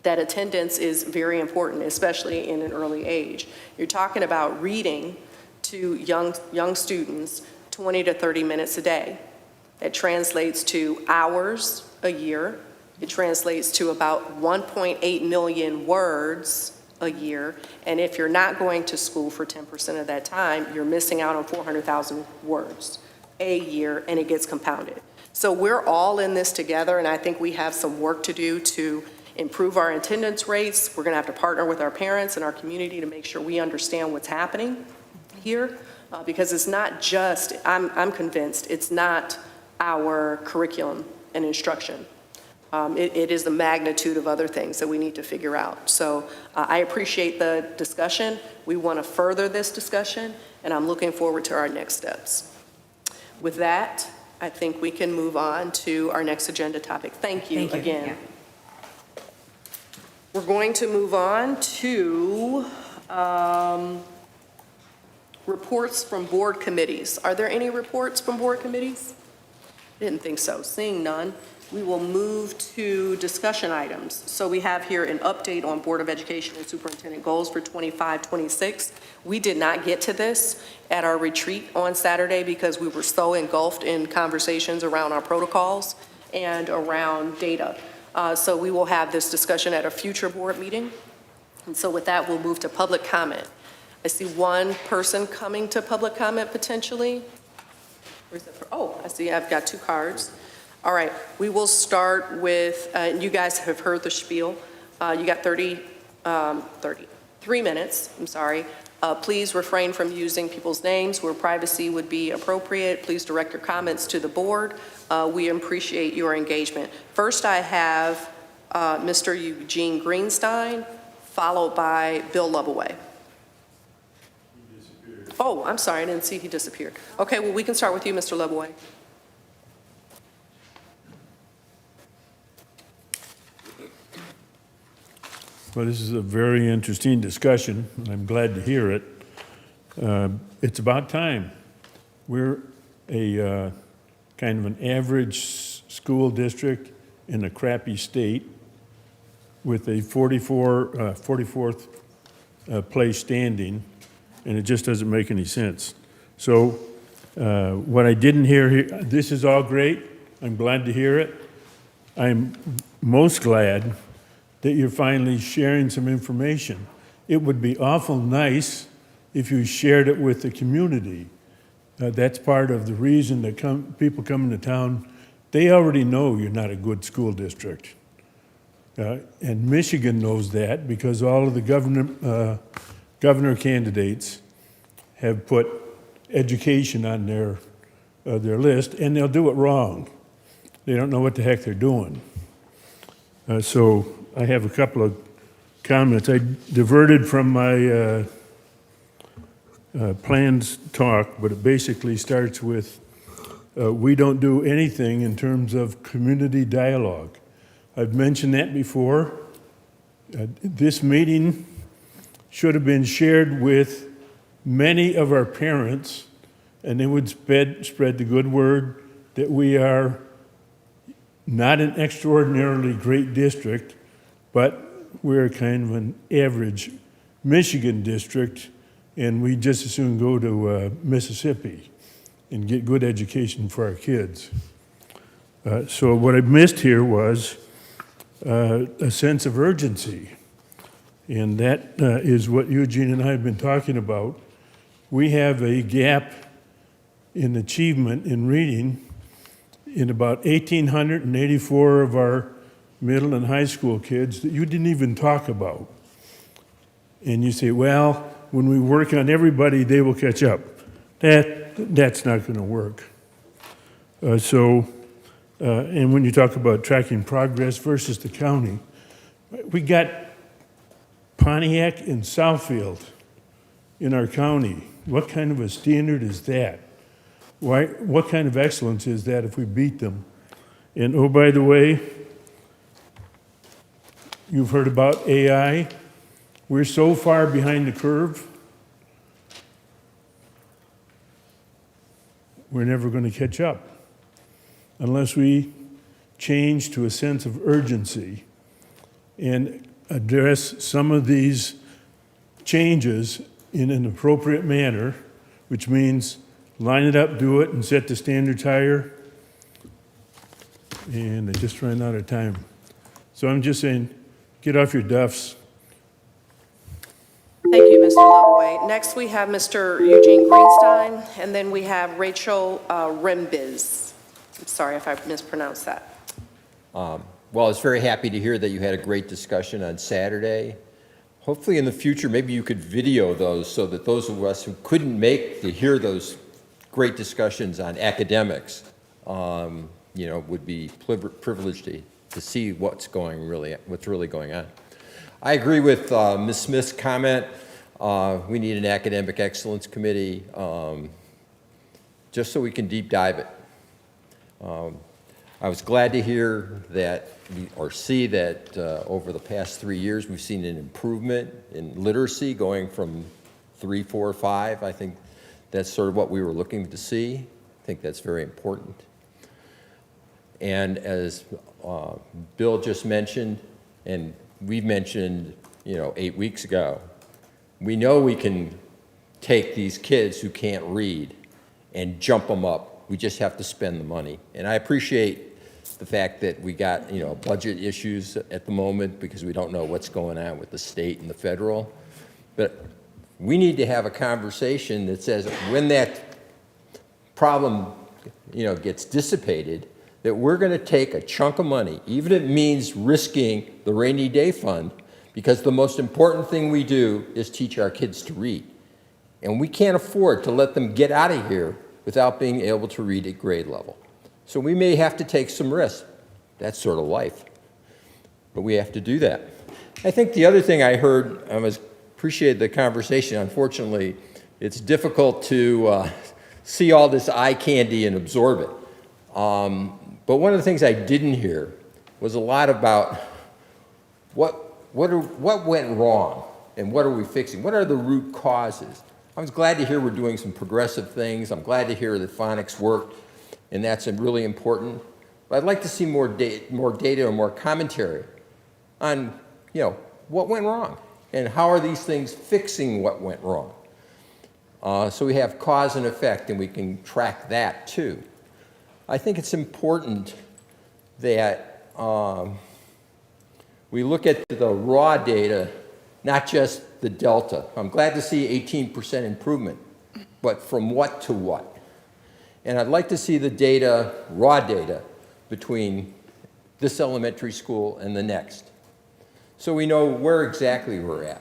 that attendance is very important, especially in an early age. You're talking about reading to young students 20 to 30 minutes a day. That translates to hours a year. It translates to about 1.8 million words a year. And if you're not going to school for 10% of that time, you're missing out on 400,000 words a year, and it gets compounded. So we're all in this together, and I think we have some work to do to improve our attendance rates. We're going to have to partner with our parents and our community to make sure we understand what's happening here, because it's not just, I'm convinced, it's not our curriculum and instruction. It is the magnitude of other things that we need to figure out. So I appreciate the discussion. We want to further this discussion, and I'm looking forward to our next steps. With that, I think we can move on to our next agenda topic. Thank you again. Yeah. We're going to move on to reports from board committees. Are there any reports from board committees? I didn't think so. Seeing none, we will move to discussion items. So we have here an update on Board of Education and Superintendent goals for 25-26. We did not get to this at our retreat on Saturday because we were so engulfed in conversations around our protocols and around data. So we will have this discussion at a future board meeting. And so with that, we'll move to public comment. I see one person coming to public comment potentially. Where's that? Oh, I see I've got two cards. All right, we will start with, you guys have heard the spiel. You got 3 minutes, I'm sorry. Please refrain from using people's names where privacy would be appropriate. Please direct your comments to the board. We appreciate your engagement. First, I have Mr. Eugene Greenstein, followed by Bill Lovaway. Oh, I'm sorry, I didn't see he disappeared. Okay, well, we can start with you, Mr. Leboy. Well, this is a very interesting discussion, and I'm glad to hear it. It's about time. We're a kind of an average school district in a crappy state with a 44th place standing, and it just doesn't make any sense. So what I didn't hear here, this is all great. I'm glad to hear it. I'm most glad that you're finally sharing some information. It would be awful nice if you shared it with the community. That's part of the reason that people come into town. They already know you're not a good school district. And Michigan knows that because all of the governor candidates have put education on their list, and they'll do it wrong. They don't know what the heck they're doing. So I have a couple of comments. I diverted from my plans talk, but it basically starts with we don't do anything in terms of community dialogue. I've mentioned that before. This meeting should have been shared with many of our parents, and they would spread the good word that we are not an extraordinarily great district, but we're kind of an average Michigan district, and we just as soon go to Mississippi and get good education for our kids. So what I missed here was a sense of urgency, and that is what Eugene and I have been talking about. We have a gap in achievement in reading in about 1,884 of our middle and high school kids that you didn't even talk about. And you say, well, when we work on everybody, they will catch up. That's not going to work. And when you talk about tracking progress versus the county, we got Pontiac and Southfield in our county. What kind of a standard is that? What kind of excellence is that if we beat them? And oh, by the way, you've heard about AI. We're so far behind the curve, we're never going to catch up unless we change to a sense of urgency and address some of these changes in an appropriate manner, which means line it up, do it, and set the standards higher. And I just ran out of time. So I'm just saying, get off your duffs. Thank you, Mr. Leboy. Next, we have Mr. Eugene Greenstein, and then we have Rachel Rembiz. I'm sorry if I mispronounced that. Well, I was very happy to hear that you had a great discussion on Saturday. Hopefully in the future, maybe you could video those so that those of us who couldn't make to hear those great discussions on academics, would be privileged to see what's really going on. I agree with Ms. Smith's comment. We need an academic excellence committee just so we can deep dive it. I was glad to hear that, or see that over the past 3 years, we've seen an improvement in literacy going from 3, 4, 5. I think that's sort of what we were looking to see. I think that's very important. And as Bill just mentioned, and we mentioned, 8 weeks ago, we know we can take these kids who can't read and jump them up. We just have to spend the money. And I appreciate the fact that we got, budget issues at the moment because we don't know what's going on with the state and the federal. But we need to have a conversation that says when that problem, gets dissipated, that we're going to take a chunk of money, even if it means risking the rainy day fund, because the most important thing we do is teach our kids to read. And we can't afford to let them get out of here without being able to read at grade level. So we may have to take some risks. That's sort of life. But we have to do that. I think the other thing I heard, I appreciated the conversation. Unfortunately, it's difficult to see all this eye candy and absorb it. But one of the things I didn't hear was a lot about what went wrong and what are we fixing? What are the root causes? I was glad to hear we're doing some progressive things. I'm glad to hear that phonics worked, and that's really important. But I'd like to see more data or more commentary on, what went wrong and how are these things fixing what went wrong. So we have cause and effect, and we can track that too. I think it's important that we look at the raw data, not just the delta. I'm glad to see 18% improvement, but from what to what? And I'd like to see the data, raw data, between this elementary school and the next, so we know where exactly we're at.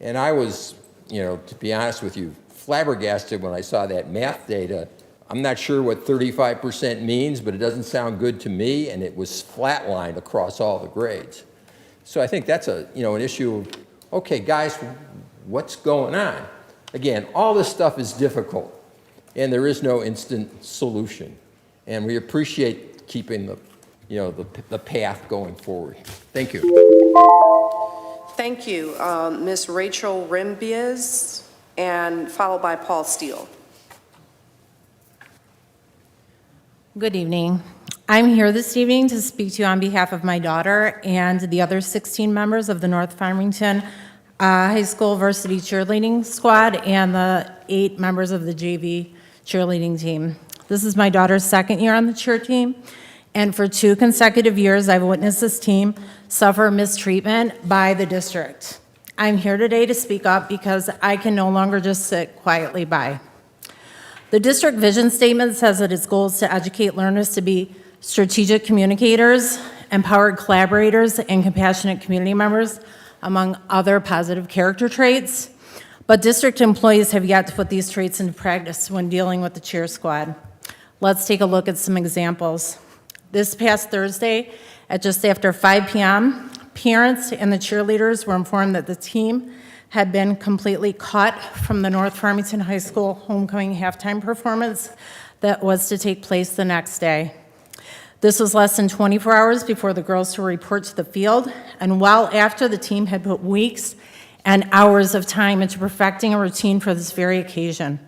And I was, to be honest with you, flabbergasted when I saw that math data. I'm not sure what 35% means, but it doesn't sound good to me, and it was flatlined across all the grades. So I think that's an issue of, okay, guys, what's going on? Again, all this stuff is difficult, and there is no instant solution. And we appreciate keeping the path going forward. Thank you. Thank you. Ms. Rachel Rembiez, and followed by Paul Steele. Good evening. I'm here this evening to speak to you on behalf of my daughter and the other 16 members of the North Farmington High School Varsity Cheerleading Squad and the 8 members of the JV cheerleading team. This is my daughter's second year on the cheer team, and for 2 consecutive years, I've witnessed this team suffer mistreatment by the district. I'm here today to speak up because I can no longer just sit quietly by. The district vision statement says that its goal is to educate learners to be strategic communicators, empowered collaborators, and compassionate community members, among other positive character traits. But district employees have yet to put these traits into practice when dealing with the cheer squad. Let's take a look at some examples. This past Thursday, at just after 5 p.m., parents and the cheerleaders were informed that the team had been completely cut from the North Farmington High School homecoming halftime performance that was to take place the next day. This was less than 24 hours before the girls were reported to the field, and well after the team had put weeks and hours of time into perfecting a routine for this very occasion.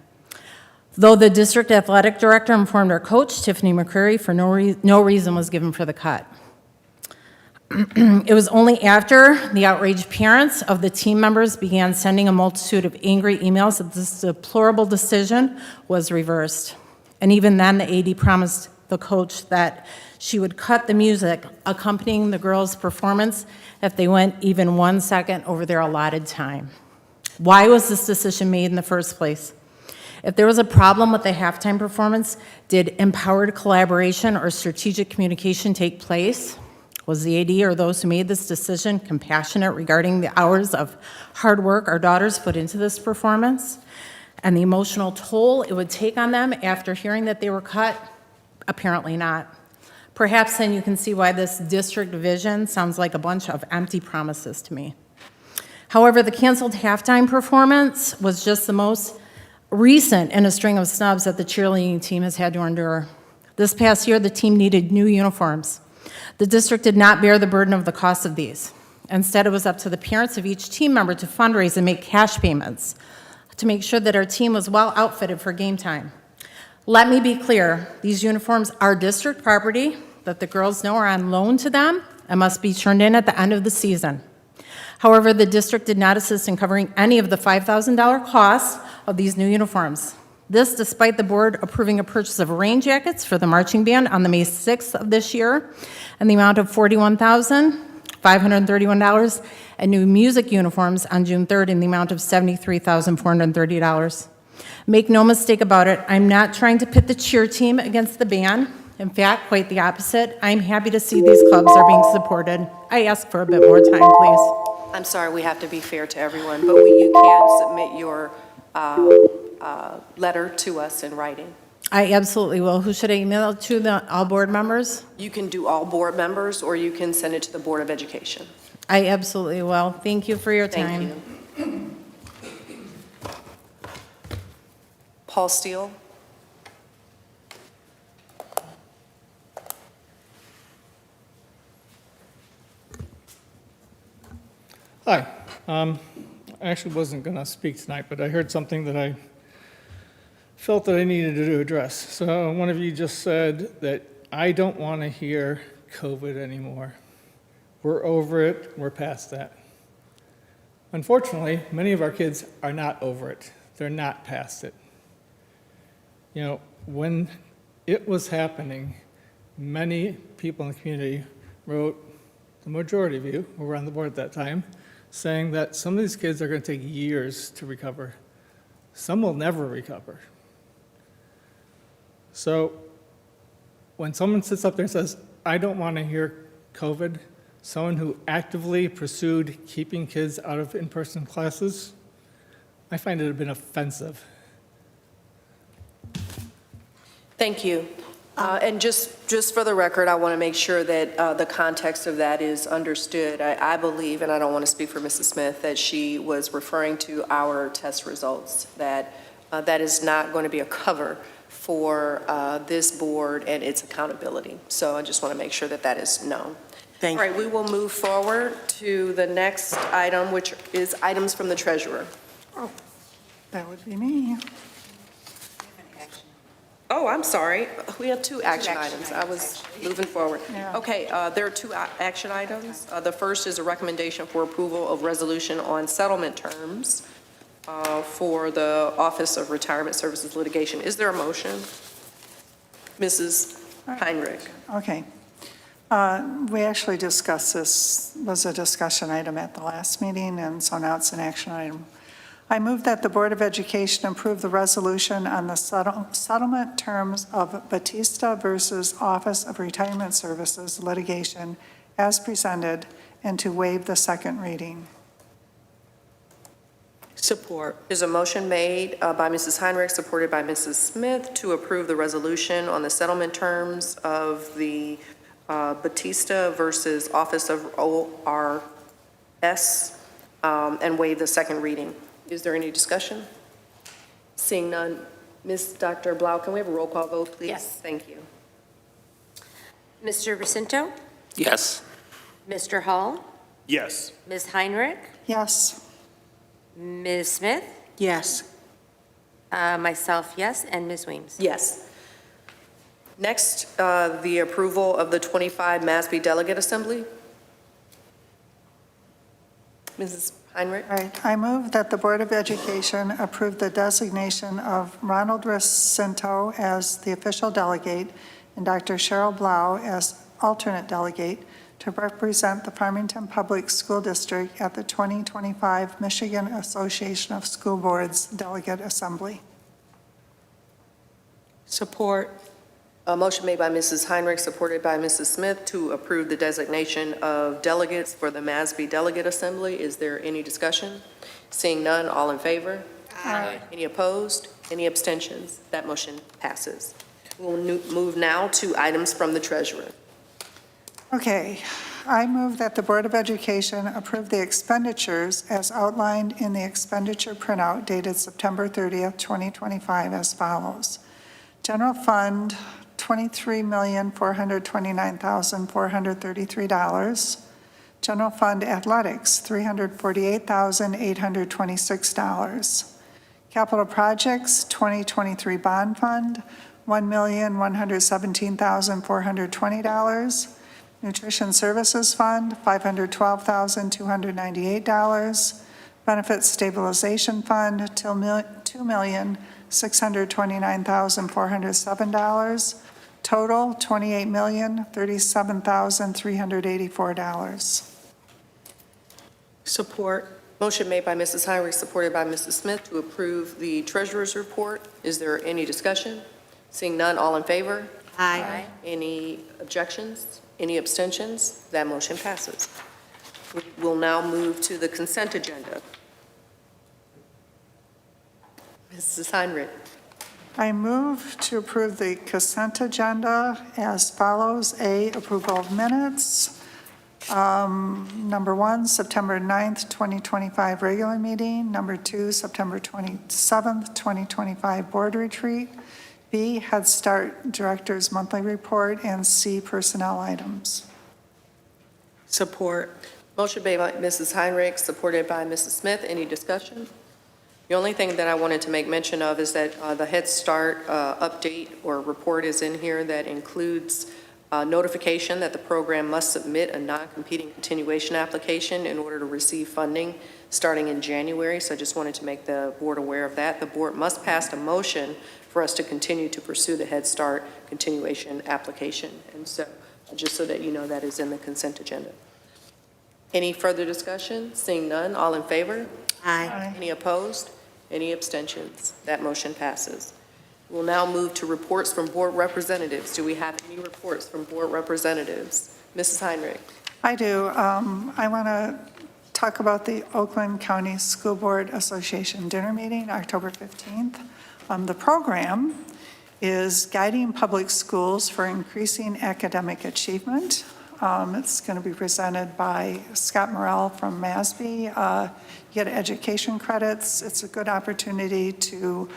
Though the district athletic director informed our coach, Tiffany McCreary, for no reason was given for the cut. It was only after the outraged parents of the team members began sending a multitude of angry emails that this deplorable decision was reversed. And even then, the AD promised the coach that she would cut the music accompanying the girls' performance if they went even 1 second over their allotted time. Why was this decision made in the first place? If there was a problem with the halftime performance, did empowered collaboration or strategic communication take place? Was the AD or those who made this decision compassionate regarding the hours of hard work our daughters put into this performance and the emotional toll it would take on them after hearing that they were cut? Apparently not. Perhaps then you can see why this district vision sounds like a bunch of empty promises to me. However, the canceled halftime performance was just the most recent in a string of snubs that the cheerleading team has had to endure. This past year, the team needed new uniforms. The district did not bear the burden of the cost of these. Instead, it was up to the parents of each team member to fundraise and make cash payments to make sure that our team was well outfitted for game time. Let me be clear, these uniforms are district property that the girls know are on loan to them and must be turned in at the end of the season. However, the district did not assist in covering any of the $5,000 costs of these new uniforms. This despite the board approving a purchase of rain jackets for the marching band on the May 6th of this year and the amount of $41,531 and new music uniforms on June 3rd in the amount of $73,430. Make no mistake about it, I'm not trying to pit the cheer team against the band. In fact, quite the opposite. I'm happy to see these clubs are being supported. I ask for a bit more time, please. I'm sorry, we have to be fair to everyone, but you can submit your letter to us in writing. I absolutely will. Who should I email to? All board members? You can do all board members, or you can send it to the Board of Education. I absolutely will. Thank you for your time. Thank you. Paul Steele. Hi. I actually wasn't going to speak tonight, but I heard something that I felt that I needed to address. So one of you just said that I don't want to hear COVID anymore. We're over it. We're past that. Unfortunately, many of our kids are not over it. They're not past it. You know, when it was happening, many people in the community wrote, the majority of you who were on the board at that time, saying that some of these kids are going to take years to recover. Some will never recover. So when someone sits up there and says, I don't want to hear COVID, someone who actively pursued keeping kids out of in-person classes, I find it a bit offensive. Thank you. And just for the record, I want to make sure that the context of that is understood. I believe, and I don't want to speak for Mrs. Smith, that she was referring to our test results, that that is not going to be a cover for this board and its accountability. So I just want to make sure that that is known. Thank you. All right, we will move forward to the next item, which is items from the treasurer. Oh, that would be me. Oh, I'm sorry. We have two action items. I was moving forward. Yeah. Okay, there are two action items. The first is a recommendation for approval of resolution on settlement terms for the Office of Retirement Services Litigation. Is there a motion? Mrs. Heinrich. Okay. We actually discussed this, was a discussion item at the last meeting, and so now it's an action item. I move that the Board of Education approve the resolution on the settlement terms of Batista versus Office of Retirement Services litigation as presented and to waive the second reading. Support. There's a motion made by Mrs. Heinrich, supported by Mrs. Smith, to approve the resolution on the settlement terms of the Batista versus Office of ORS and waive the second reading. Is there any discussion? Seeing none, Dr. Blau, can we have a roll call vote, please? Yes. Thank you. Mr. Recinto? Yes. Mr. Hall? Yes. Ms. Heinrich? Yes. Ms. Smith? Yes. Myself, yes, and Ms. Weems? Yes. Next, the approval of the 25 MASB Delegate Assembly. Mrs. Heinrich? All right. I move that the Board of Education approve the designation of Ronald Recinto as the official delegate and Dr. Cheryl Blau as alternate delegate to represent the Farmington Public School District at the 2025 Michigan Association of School Boards Delegate Assembly. Support. A motion made by Mrs. Heinrich, supported by Mrs. Smith, to approve the designation of delegates for the MASB Delegate Assembly. Is there any discussion? Seeing none, all in favor? Aye. Any opposed? Any abstentions? That motion passes. We'll move now to items from the treasurer. Okay. I move that the Board of Education approve the expenditures as outlined in the expenditure printout dated September 30th, 2025 as follows. General Fund, $23,429,433. General Fund Athletics, $348,826. Capital Projects, 2023 Bond Fund, $1,117,420. Nutrition Services Fund, $512,298. Benefits Stabilization Fund, $2,629,407. Total, $28,037,384. Support. Motion made by Mrs. Heinrich, supported by Mrs. Smith, to approve the treasurer's report. Is there any discussion? Seeing none, all in favor? Aye. Any objections? Any abstentions? That motion passes. We will now move to the consent agenda. Mrs. Heinrich. I move to approve the consent agenda as follows. A, approval of minutes. Number 1, September 9th, 2025 regular meeting. Number 2, September 27th, 2025 board retreat. B, Head Start Director's monthly report. And C, personnel items. Support. Motion made by Mrs. Heinrich, supported by Mrs. Smith. Any discussion? The only thing that I wanted to make mention of is that the Head Start update or report is in here that includes notification that the program must submit a non-competing continuation application in order to receive funding starting in January. So I just wanted to make the board aware of that. The board must pass a motion for us to continue to pursue the Head Start continuation application. And so just so that you know, that is in the consent agenda. Any further discussion? Seeing none, all in favor? Aye. Any opposed? Any abstentions? That motion passes. We'll now move to reports from board representatives. Do we have any reports from board representatives? Mrs. Heinrich. I do. I want to talk about the Oakland County School Board Association dinner meeting, October 15th. The program is Guiding Public Schools for Increasing Academic Achievement. It's going to be presented by Scott Morrell from MASB. You get education credits. It's a good opportunity to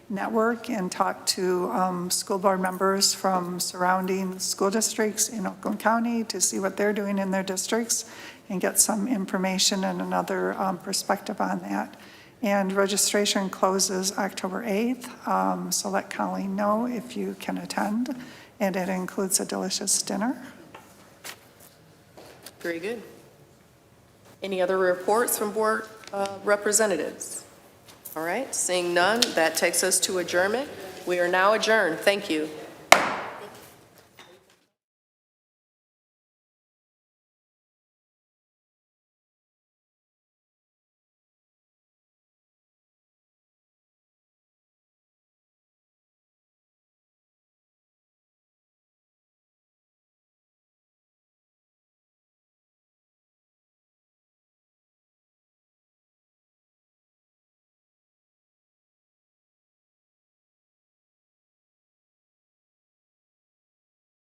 network and talk to school board members from surrounding school districts in Oakland County to see what they're doing in their districts and get some information and another perspective on that. And registration closes October 8th, so let Colleen know if you can attend, and it includes a delicious dinner. Very good. Any other reports from board representatives? All right, seeing none, that takes us to adjournment. We are now adjourned. Thank you.